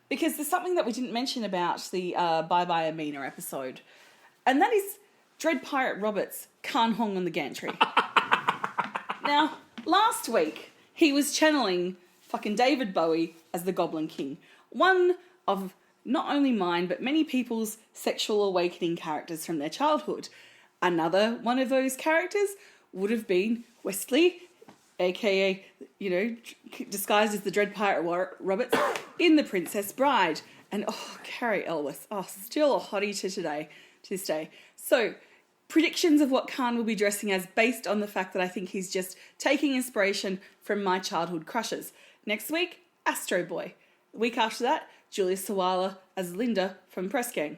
Because there's something that we didn't mention about the Bye Bye Amina episode, and that is Dread Pirate Roberts can't hong on the gantry. Now, last week, he was channeling fucking David Bowie as the Goblin King. One of not only mine, but many people's sexual awakening characters from their childhood. Another one of those characters would have been Wesley, aka, disguised as the Dread Pirate Roberts in The Princess Bride. And, Carrie Elwes. Still a hottie to this day. So, predictions of what Khan will be dressing as based on the fact that I think he's just taking inspiration from my childhood crushes. Next week, Astro Boy. The week after that, Julia Sawala as Linda from Press Gang.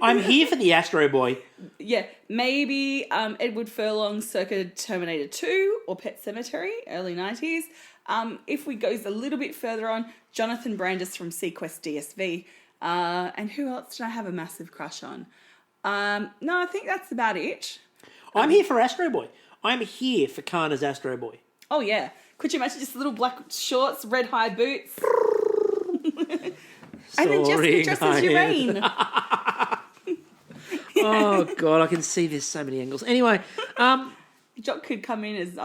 I'm here for the Astro Boy. Yeah, maybe Edward Furlong circa Terminator 2 or Pet Sematary, early 90s. If we goes a little bit further on, Jonathan Brandis from Sequest DSV. And who else did I have a massive crush on? No, I think that's about it. I'm here for Astro Boy. I'm here for Khan as Astro Boy. Oh, yeah. Could you imagine just little black shorts, red high boots? And then Jessica dresses Uraine. Oh, God, I can see there's so many angles. Anyway. Jock could come in as,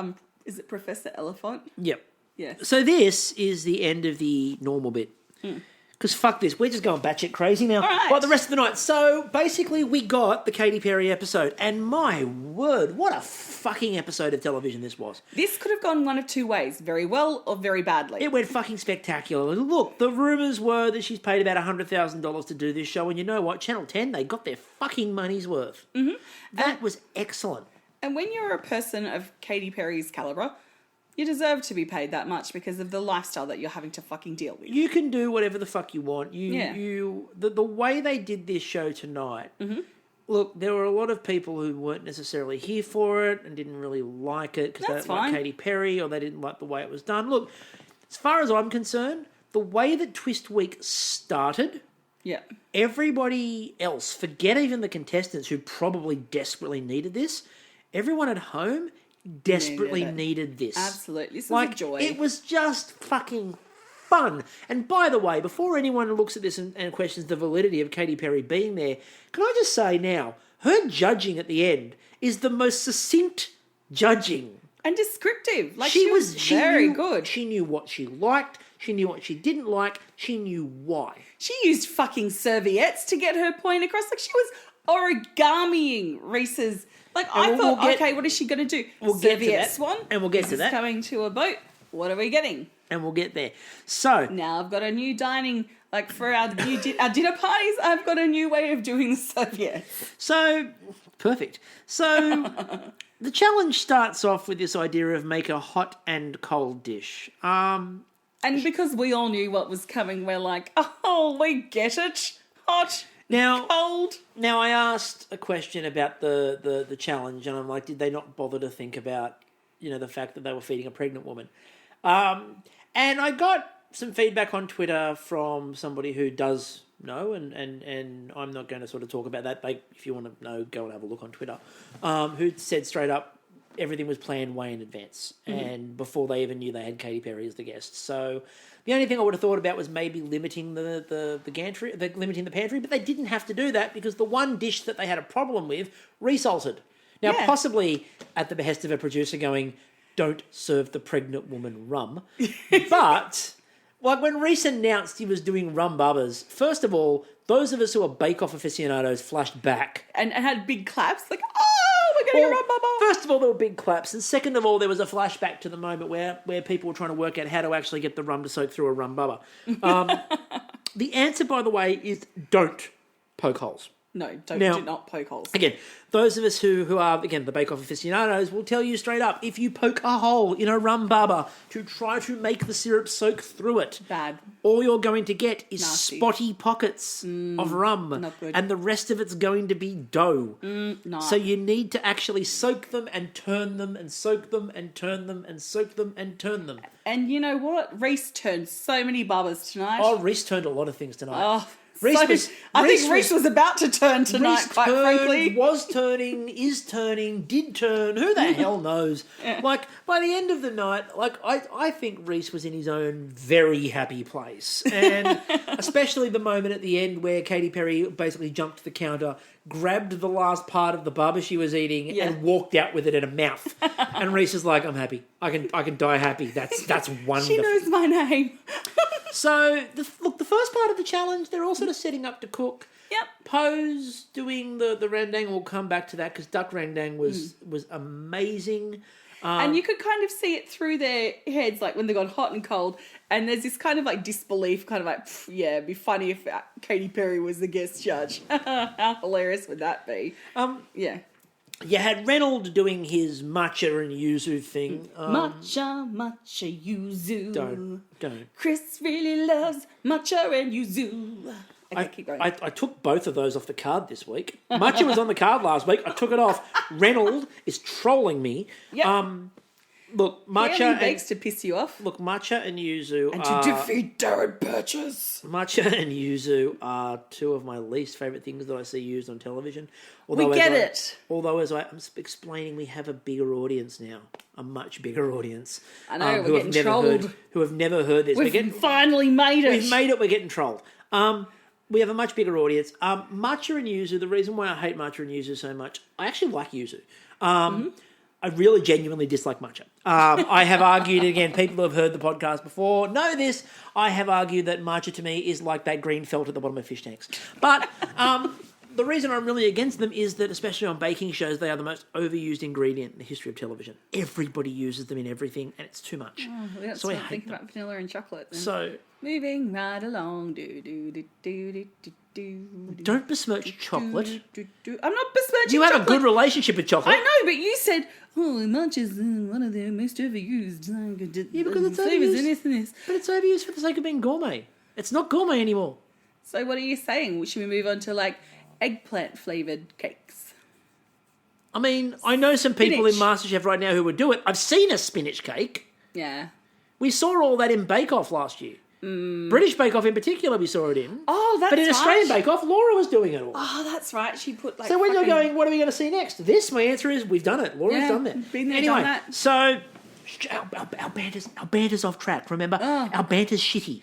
is it Professor Elephant? Yep. Yeah. So this is the end of the normal bit. Because fuck this, we're just going batshit crazy now. All right. Like the rest of the night. So basically we got the Katy Perry episode. And my word, what a fucking episode of television this was. This could have gone one of two ways. Very well or very badly. It went fucking spectacular. Look, the rumours were that she's paid about $100,000 to do this show. And you know what? Channel 10, they got their fucking money's worth. Mm-hmm. That was excellent. And when you're a person of Katy Perry's calibre, you deserve to be paid that much because of the lifestyle that you're having to fucking deal with. You can do whatever the fuck you want. The way they did this show tonight, look, there were a lot of people who weren't necessarily here for it and didn't really like it because they didn't like Katy Perry or they didn't like the way it was done. Look, as far as I'm concerned, the way that Twist Week started, everybody else, forget even the contestants who probably desperately needed this, everyone at home desperately needed this. Absolutely. This was a joy. It was just fucking fun. And by the way, before anyone looks at this and questions the validity of Katy Perry being there, can I just say now, her judging at the end is the most succinct judging. And descriptive. Like she was very good. She knew what she liked. She knew what she didn't like. She knew why. She used fucking serviettes to get her point across. Like she was origamiing Reese's. Like, I thought, what is she going to do? We'll get to that. Swan? And we'll get to that. Coming to a boat. What are we getting? And we'll get there. So. Now I've got a new dining, like for our dinner parties, I've got a new way of doing the serviette. So, perfect. So, the challenge starts off with this idea of make a hot and cold dish. And because we all knew what was coming, we're like, oh, we get it. Hot. Cold. Now, I asked a question about the challenge, and I'm like, did they not bother to think about, the fact that they were feeding a pregnant woman? And I got some feedback on Twitter from somebody who does know, and I'm not going to sort of talk about that. If you want to know, go and have a look on Twitter. Who said straight up, everything was planned way in advance, and before they even knew they had Katy Perry as the guest. So the only thing I would have thought about was maybe limiting the gantry, limiting the pantry, but they didn't have to do that because the one dish that they had a problem with resalted. Now, possibly at the behest of a producer going, don't serve the pregnant woman rum. But, like, when Reece announced he was doing rum bubbers, first of all, those of us who are bake-off aficionados flashed back. And had big claps, like, oh, we're getting a rum bubber. First of all, there were big claps. And second of all, there was a flashback to the moment where people were trying to work out how to actually get the rum to soak through a rum bubber. The answer, by the way, is don't poke holes. No, do not poke holes. Again, those of us who are, again, the bake-off aficionados will tell you straight up, if you poke a hole in a rum bubber to try to make the syrup soak through it, bad. All you're going to get is Nasty. Spotty pockets of rum. Not good. And the rest of it's going to be dough. No. So you need to actually soak them and turn them and soak them and turn them and soak them and turn them. And you know what? Reece turned so many bubbers tonight. Oh, Reece turned a lot of things tonight. Oh. I think Reece was about to turn tonight, Reece quite turned, frankly. was turning, is turning, did turn. Who the hell knows? Yeah. Like, by the end of the night, like, I think Reece was in his own very happy place. And especially the moment at the end where Katy Perry basically jumped to the counter, grabbed the last part of the baba she was eating and walked out with it in her mouth. And Reece is like, I'm happy. I can die happy. That's wonderful. She knows my name. So, the first part of the challenge, they're all sort of setting up to cook. Yep. Poe's doing the rendang. We'll come back to that because duck rendang was amazing. And you could kind of see it through their heads, like when they got hot and cold. And there's this kind of like disbelief, kind of like, yeah, it'd be funny if Katy Perry was the guest judge. How hilarious would that be? Yeah. You had Reynolds doing his matcha and yuzu thing. Matcha yuzu. Don't. Chris really loves matcha and yuzu. Okay, keep going. I took both of those off the card this week. Matcha was on the card last week. I took it off. Reynolds is trolling me. Yep. Look, matcha He only begs to piss you off. Look, matcha and yuzu And to defeat Darren Purchase. Matcha and yuzu are two of my least favourite things that I see used on television. We get it. Although, as I'm explaining, we have a bigger audience now. A much bigger audience. I know, we're getting trolled. Who have never heard this. We've finally made it. We've made it, we're getting trolled. We have a much bigger audience. Matcha and yuzu, the reason why I hate matcha and yuzu so much, I actually like yuzu. I really genuinely dislike matcha. I have argued, again, people who have heard the podcast before know this. I have argued that matcha to me is like that green felt at the bottom of fish tanks. But the reason I'm really against them is that, especially on baking shows, they are the most overused ingredient in the history of television. Everybody uses them in everything, and it's too much. Oh, let's so I not think about vanilla and chocolate. Then. So moving right along, don't besmirch chocolate. I'm not besmirching. You have chocolate. a good relationship with chocolate. I know, but you said, matcha is one of the most overused. Yeah, because it's flavors overused. in this. But it's overused for the sake of being gourmet. It's not gourmet anymore. So what are you saying? Should we move on to like eggplant flavoured cakes? I mean, I know some people in Spinach. MasterChef right now who would do it. I've seen a spinach cake. Yeah. We saw all that in Bake Off last year. British Bake Off in particular, we saw it in. Oh, that's But in right. Australian Bake Off, Laura was doing it all. Oh, that's right. She put like. So when you're fucking- going, what are we going to see next? This, my answer is, we've done it. Laura's done that. Been there, anyway, done that. so our banter's off track. Remember, our banter's shitty.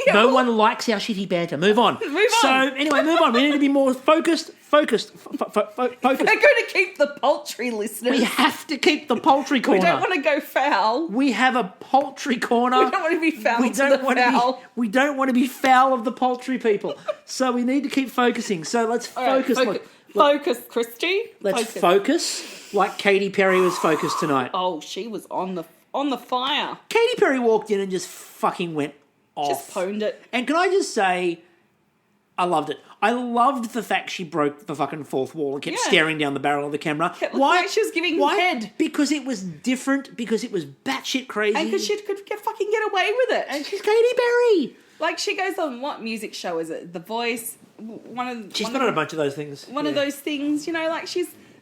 Yeah, No well, one likes our shitty banter. Move on. Move on. So anyway, move on. We need to be more focused. Focused. We're going to keep the poultry listeners. We have to keep the poultry corner. We don't want to go foul. We have a poultry corner. We don't want to be foul We to don't the want to foul. be. We don't want to be foul of the poultry people. So we need to keep focusing. So let's focus. All right, focus, Kristie. Let's focus like Katy Perry was focused tonight. Oh, she was on the fire. Katy Perry walked in and just fucking went off. Just pwned it. And can I just say, I loved it. I loved the fact she broke the fucking fourth wall and kept staring down the barrel of the camera. Kept looking like she was giving head. Because it was different, because it was batshit crazy. And because she could fucking get away with it. And she's Katy Perry. Like, she goes on, what music show is it? The Voice? She's been on a bunch of those things. One of those things, like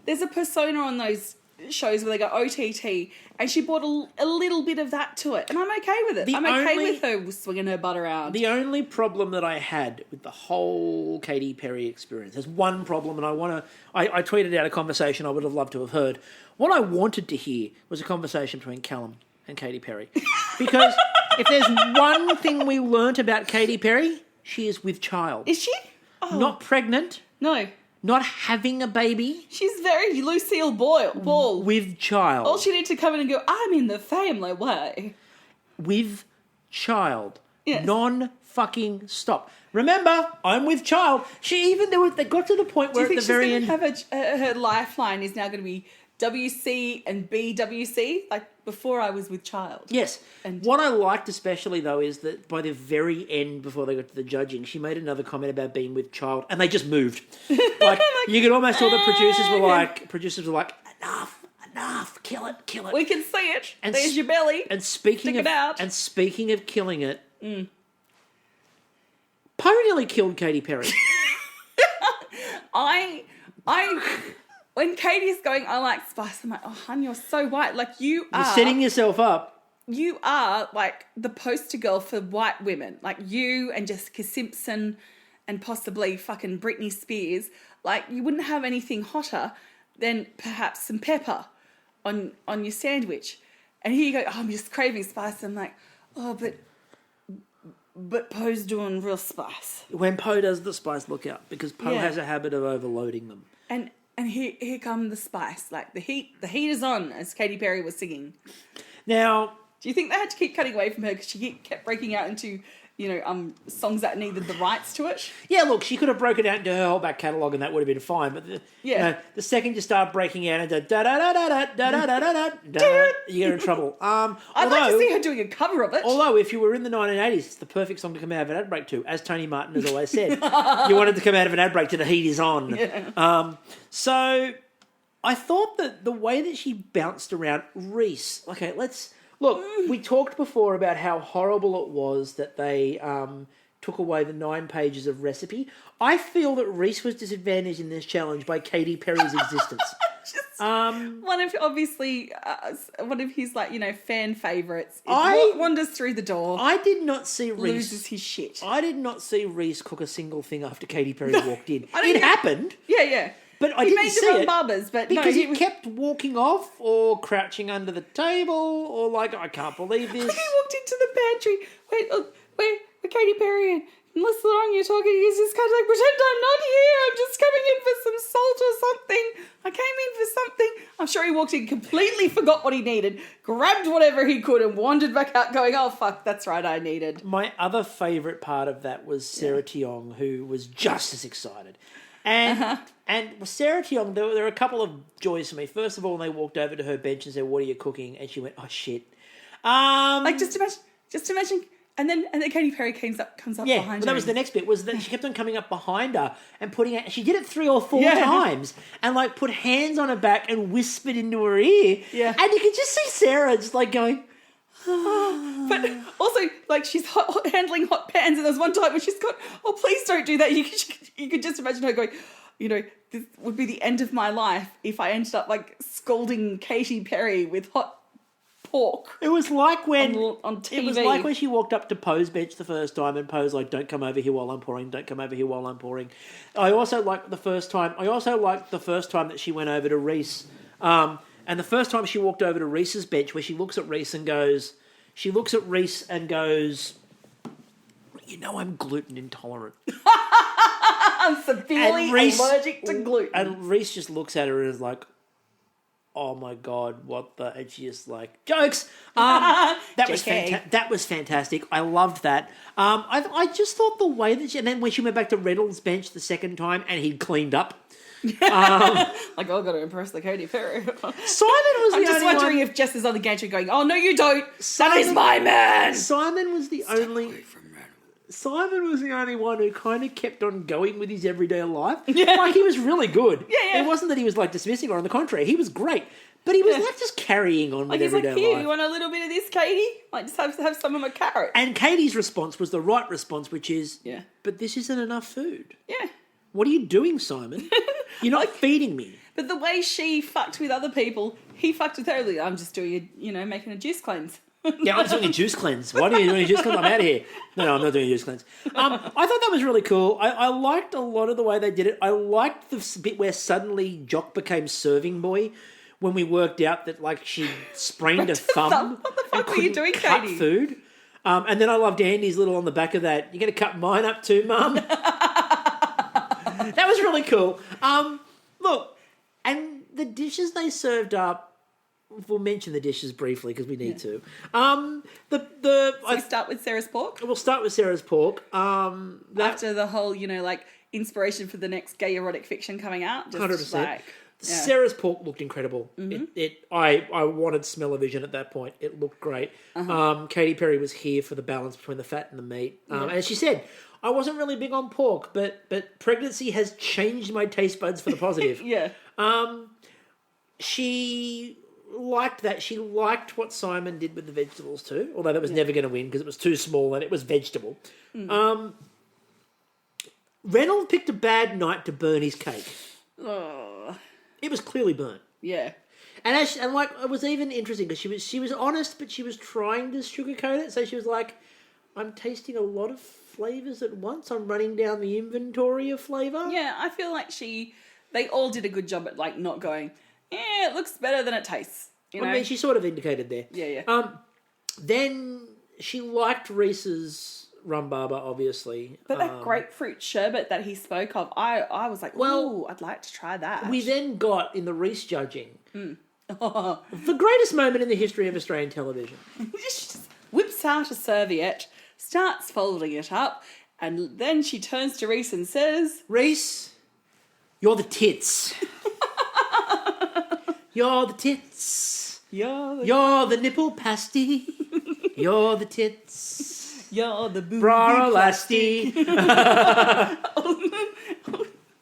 there's a persona on those shows where they go OTT, and she brought a little bit of that to it, and I'm okay with it. I'm okay with her swinging her butt around. The only problem that I had with the whole Katy Perry experience, there's one problem, and I tweeted out a conversation I would have loved to have heard. What I wanted to hear was a conversation between Callum and Katy Perry. Because if there's one thing we learnt about Katy Perry, she is with child. Is she? Oh. Not pregnant. No. Not having a baby. She's very Lucille Ball. With child. All she needs to come in and go, I'm in the family way. With child. Yes. Non-fucking stop. Remember, I'm with child. She even, they got to the point where Do you at think the very end... she's going to have her lifeline is now going to be WC and BWC? Like, before I was with child. Yes. And what I liked especially, though, is that by the very end, before they got to the judging, she made another comment about being with child, and they just moved. Like, you could almost tell the producers were like, enough, kill it. We can see it. And There's your belly. And speaking Stick it out. And speaking of killing it, Poe nearly killed Katy Perry. I when Katie's going, I like spice, I'm like, oh, hun, you're so white. Like, you're setting yourself up. You are, like, the poster girl for white women. Like, you and Jessica Simpson and possibly fucking Britney Spears, like, you wouldn't have anything hotter than perhaps some pepper on your sandwich. And here you go, I'm just craving spice. I'm like, oh, but Poe's doing real spice. When Poe does the spice, look out, because Poe has a habit of overloading them. And here come the spice. Like, the heat is on, as Katy Perry was singing. Now, do you think they had to keep cutting away from her because she kept breaking out into, songs that needed the rights to it? Yeah, look, she could have broken out into her whole back catalogue and that would have been fine. But the second you start breaking out into da da da da da da da da da da, you get in trouble. I'd like to see her doing a cover of it. Although, if you were in the 1980s, it's the perfect song to come out of an ad break to, as Tony Martin has always said. You wanted to come out of an ad break to The Heat Is On. Yeah. So I thought that the way that she bounced around Reece. Okay, look. We talked before about how horrible it was that they took away the 9 pages of recipe. I feel that Reece was disadvantaged in this challenge by Katy Perry's existence. One of his fan favourites. Wanders through the door. I did not see Reece loses his shit. I did not see Reece cook a single thing after Katy Perry walked in. It happened. Yeah. But I didn't see it Barbers, but because he kept walking off or crouching under the table or like, I can't believe this. He walked into the pantry where Katy Perry and Melissa Long, you're talking, he's just kind of like, pretend I'm not here, I'm just coming in for some salt or something. I came in for something. I'm sure he walked in, completely forgot what he needed, grabbed whatever he could and wandered back out going, oh fuck, that's right, I needed. My other favourite part of that was Sarah T, who was just as excited. And Sarah T, there were a couple of joys for me. First of all, when they walked over to her bench and said, what are you cooking? And she went, oh shit. Just imagine. And then Katy Perry comes up behind her. Yeah, that was the next bit, was that she kept on coming up behind her and putting out, she did it 3 or 4 times and like put hands on her back and whispered into her ear. Yeah. And you could just see Sarah just like going, but also, like, she's handling hot pans, and there's one time when she's got, oh, please don't do that. You could just imagine her going, this would be the end of my life if I ended up, like, scolding Katy Perry with hot pork. It was like when on TV. It was like when she walked up to Poe's bench the first time, and Poe's like, "Don't come over here while I'm pouring. Don't come over here while I'm pouring." I also liked the first time that she went over to Reece. And the first time she walked over to Reece's bench, where she looks at Reece and goes, I'm gluten intolerant. I'm severely allergic to gluten. And Reece just looks at her and is like, oh my God, what the... And she just like, jokes! That was fantastic. I loved that. I just thought the way that and then when she went back to Reynolds' bench the second time and he'd cleaned up, like, I've got to impress the Katy Perry. Simon was I'm just wondering if Jess is on the gantry going, oh, no, you don't. That is my man. Simon was the only one who kind of kept on going with his everyday life. Yeah. Like, he was really good. Yeah. It wasn't that he was, like, dismissing her. On the contrary, he was great. But he was, like, just carrying on with everyday life. Here, you want a little bit of this, Katy? Like, just have some of my carrot. And Katie's response was the right response, which is, but this isn't enough food. Yeah. What are you doing, Simon? You're not feeding me. But the way she fucked with other people, he fucked with her. Like, I'm just doing making a juice cleanse. Yeah, I'm doing a juice cleanse. Why are you doing a juice cleanse? I'm out of here. No, I'm not doing a juice cleanse. I thought that was really cool. I liked a lot of the way they did it. I liked the bit where suddenly Jock became serving boy when we worked out that, like, she sprained a thumb. What the fuck were you doing, cut Katy? Food. And then I loved Andy's little on the back of that. You're going to cut mine up too, Mum? That was really cool. Look, and the dishes they served up, we'll mention the dishes briefly because we need to. We start with Sarah's pork? We'll start with Sarah's pork. After the whole, inspiration for the next gay erotic fiction coming out. 100%. Sarah's pork looked incredible. Mm-hmm. I wanted smell-o-vision at that point. It looked great. Uh-huh. Katy Perry was here for the balance between the fat and the meat. And as she said, I wasn't really big on pork, but pregnancy has changed my taste buds for the positive. Yeah. She liked that. She liked what Simon did with the vegetables too, although that was never going to win because it was too small and it was vegetable. Mm. Reynolds picked a bad night to burn his cake. Oh. It was clearly burnt. Yeah. And it was even interesting because she was honest, but she was trying to sugarcoat it. So she was like, I'm tasting a lot of flavours at once. I'm running down the inventory of flavour. Yeah, I feel like they all did a good job at like not going, yeah, it looks better than it tastes. You know? I mean, she sort of indicated there. Yeah. Then she liked Reese's rhubarber, obviously. But that grapefruit sherbet that he spoke of, I was like, well, I'd like to try that. We then got, in the Reece judging, the greatest moment in the history of Australian television. Just whips out a serviette, starts folding it up, and then she turns to Reece and says, Reece, you're the tits. You're the tits. You're the nipple pasty. You're the tits. You're the booby Bra-lasty.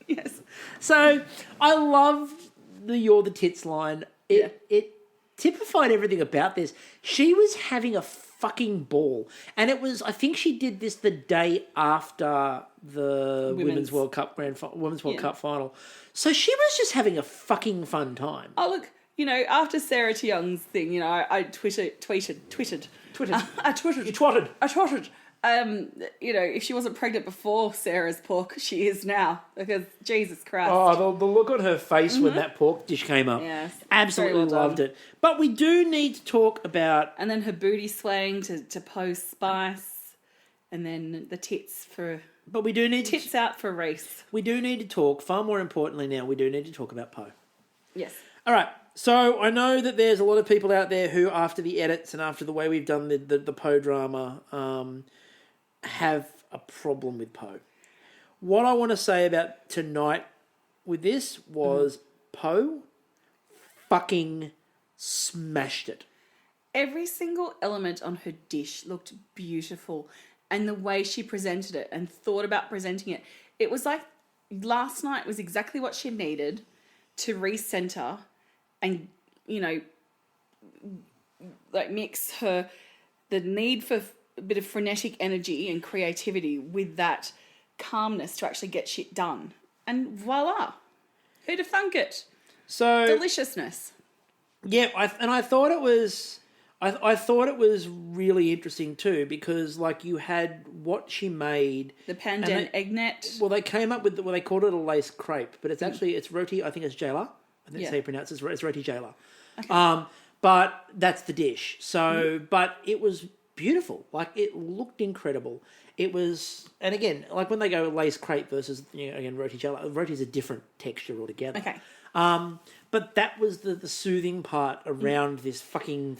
Yes. So I loved the "You're the tits" line. It typified everything about this. She was having a fucking ball, and it was. I think she did this the day after the Women's World Cup Cup final. So she was just having a fucking fun time. Oh look, after Sarah T Young's thing, I tweeted. I twittered. You twatted. I twatted. If she wasn't pregnant before Sarah's pork, she is now. Because Jesus Christ. Oh, the look on her face when that pork dish came up. Yes. Absolutely loved it. But we do need to talk about... And then her booty swaying to post Spice. And then the tits for... But we do need tits out for Reece. We do need to talk, far more importantly now, we do need to talk about Poe. Yes. All right. So I know that there's a lot of people out there who, after the edits and after the way we've done the Poe drama, have a problem with Poe. What I want to say about tonight with this was Poe fucking smashed it. Every single element on her dish looked beautiful, and the way she presented it and thought about presenting it. It was like last night was exactly what she needed to recenter and, mix the need for a bit of frenetic energy and creativity with that calmness to actually get shit done. And voila. Who'd have thunk it? So deliciousness. Yeah, I thought it was... I thought it was really interesting too, because you had what she made, the pandan eggnet. Well, they came up with they called it a lace crepe, but it's actually it's roti. I think it's jela. I think that's how you pronounce it. It's roti jela. Okay. But that's the dish. So, but it was beautiful. It looked incredible. It was, and again, when they go lace crepe versus again roti jela. Roti is a different texture altogether. Okay. But that was the soothing part around this fucking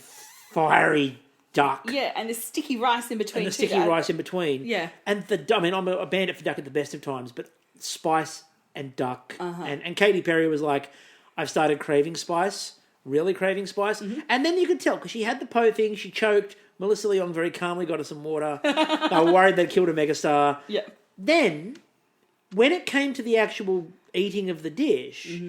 fiery duck. Yeah, and the sticky rice in between. Yeah. And I'm a bandit for duck at the best of times, but spice and duck. And Katy Perry was like, I've started craving spice, really craving spice. Mm-hmm. And then you could tell, because she had the Poe thing, she choked. Melissa Leong very calmly got her some water. They were worried they'd killed a megastar. Yeah. Then, when it came to the actual eating of the dish,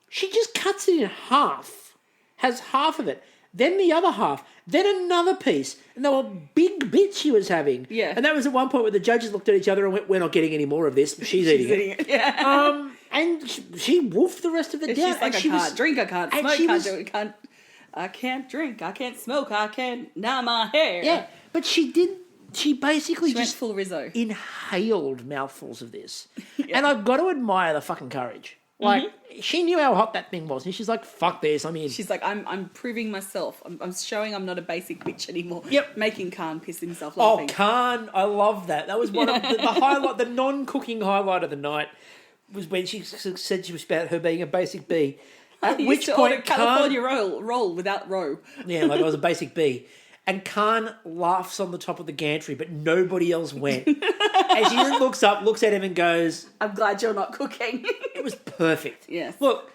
she just cuts it in half, has half of it. Then the other half, then another piece. And they were big bits she was having. Yeah. And that was at one point where the judges looked at each other and went, we're not getting any more of this. She's eating it. Yeah. And she wolfed the rest of it down. She's like, I can't drink, I can't smoke, I can't drink, I can't smoke, I can't dye my hair. Yeah, but she basically went just full Rizzo. Inhaled mouthfuls of this. Yeah. And I've got to admire the fucking courage. She knew how hot that thing was, and she's like, "Fuck this!" I mean, she's like, "I'm proving myself. I'm showing I'm not a basic bitch anymore." Yep, making Khan piss himself laughing. Oh, Khan! I love that. That was one of the highlight, the non-cooking highlight of the night was when she said she was about her being a basic B. At which point, California roll without roe. Yeah, I was a basic B. And Khan laughs on the top of the gantry, but nobody else went. And she just looks up, looks at him and goes, I'm glad you're not cooking. It was perfect. Yes. Look,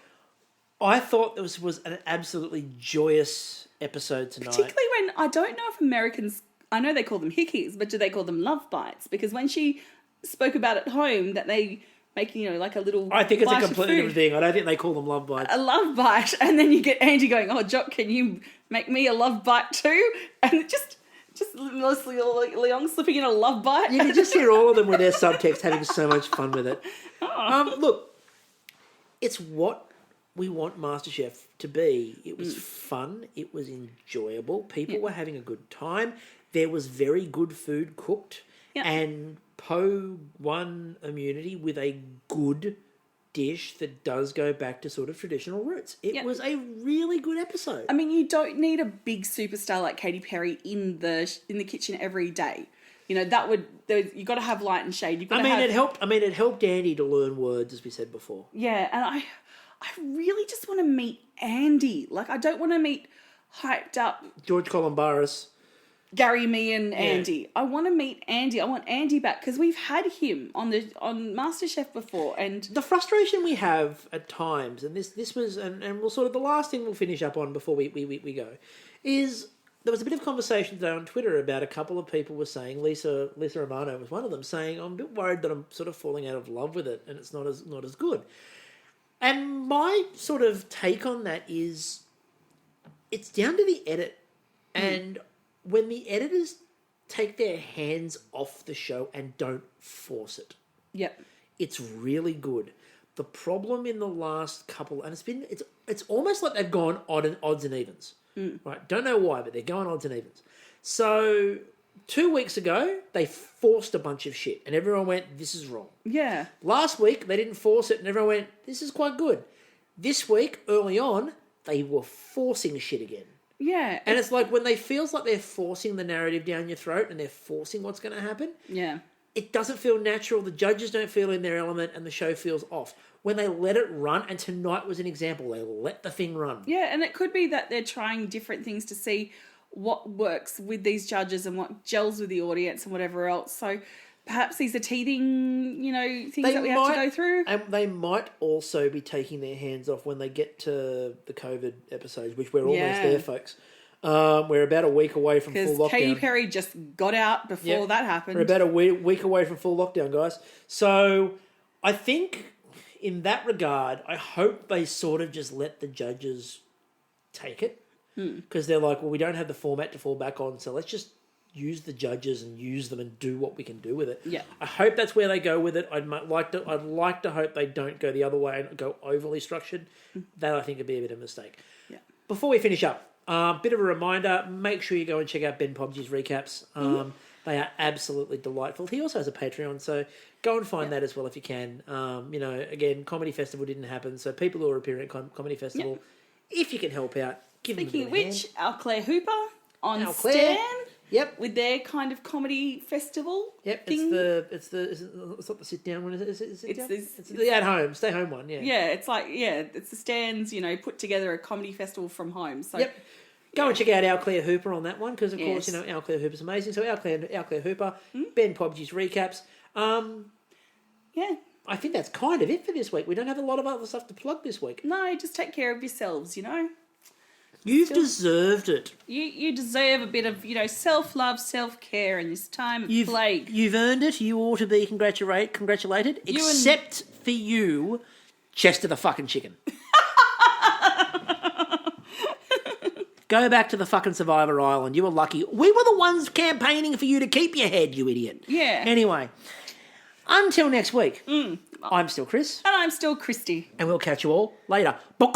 I thought this was an absolutely joyous episode tonight. Particularly when, I don't know if Americans, I know they call them hickeys, but do they call them love bites? Because when she spoke about at home that they make, like a little I think it's a completely different thing. I don't think they call them love bites. A love bite. And then you get Angie going, oh, Jock, can you make me a love bite too? And just Melissa Leong slipping in a love bite. You can just hear all of them with their subtext having so much fun with it. Look, it's what we want MasterChef to be. It was fun. It was enjoyable. People were having a good time. There was very good food cooked. And Poe won immunity with a good dish that does go back to sort of traditional roots. It was a really good episode. I mean, you don't need a big superstar like Katy Perry in the kitchen every day. You know, you got to have light and shade. You've got it helped. It helped Andy to learn words, as we said before. Yeah, and I really just want to meet Andy. Like, I don't want to meet hyped up George Columbaris, Gary, me, and Andy. I want to meet Andy. I want Andy back because we've had him on Masterchef before, and the frustration we have at times, and this was, and we'll sort of the last thing we'll finish up on before we go, is. There was a bit of conversation today on Twitter about a couple of people were saying, Lisa Romano was one of them, saying, I'm a bit worried that I'm sort of falling out of love with it and it's not as good. And my sort of take on that is it's down to the edit. And when the editors take their hands off the show and don't force it, it's really good. The problem in the last couple, and it's almost like they've gone odds and evens. Right, don't know why, but they're going odds and evens. So 2 weeks ago, they forced a bunch of shit, and everyone went, "This is wrong." Yeah. Last week, they didn't force it, and everyone went, "This is quite good." This week, early on, they were forcing shit again. Yeah. And it's like when they feels like they're forcing the narrative down your throat, and they're forcing what's going to happen. Yeah. It doesn't feel natural. The judges don't feel in their element, and the show feels off. When they let it run, and tonight was an example, they let the thing run. Yeah, and it could be that they're trying different things to see what works with these judges and what gels with the audience and whatever else. So perhaps these are teething, things that we have to go through. And they might also be taking their hands off when they get to the COVID episodes, which we're almost there, folks. We're about a week away from full lockdown. Because Katy Perry just got out before that happened. We're about a week away from full lockdown, guys. So I think in that regard, I hope they sort of just let the judges take it. Because they're like, well, we don't have the format to fall back on, so let's just use the judges and use them and do what we can do with it. Yeah. I hope that's where they go with it. I'd like to hope they don't go the other way and go overly structured. That I think would be a bit of a mistake. Yeah. Before we finish up, bit of a reminder, make sure you go and check out Ben Pobgy's recaps. They are absolutely delightful. He also has a Patreon, so go and find that as well if you can. Again, Comedy Festival didn't happen, so people who are appearing at Comedy Festival, if you can help out, give them a bit of a hand. Speaking of which, our Claire Hooper on Claire. Stan. Yep. With their kind of comedy festival. Yep. Thing. It's not the sit down one, is it? It's the at home, stay home one. Yeah. Yeah. It's like it's the Stans. Put together a comedy festival from home. So. Yep. Go and check out Our Claire Hooper on that one because, of course, Our Claire Hooper's amazing. So Our Claire Hooper, Ben Pobgy's recaps. Yeah. I think that's kind of it for this week. We don't have a lot of other stuff to plug this week. No, just take care of yourselves. You've deserved it. You deserve a bit of self-love, self-care in this time of plague. You've earned it. You ought to be congratulated. Except for you, Chester the fucking chicken. Go back to the fucking Survivor Island. You were lucky. We were the ones campaigning for you to keep your head, you idiot. Yeah. Anyway, until next week, I'm still Chris. And I'm still Kristie. And we'll catch you all later. Bye.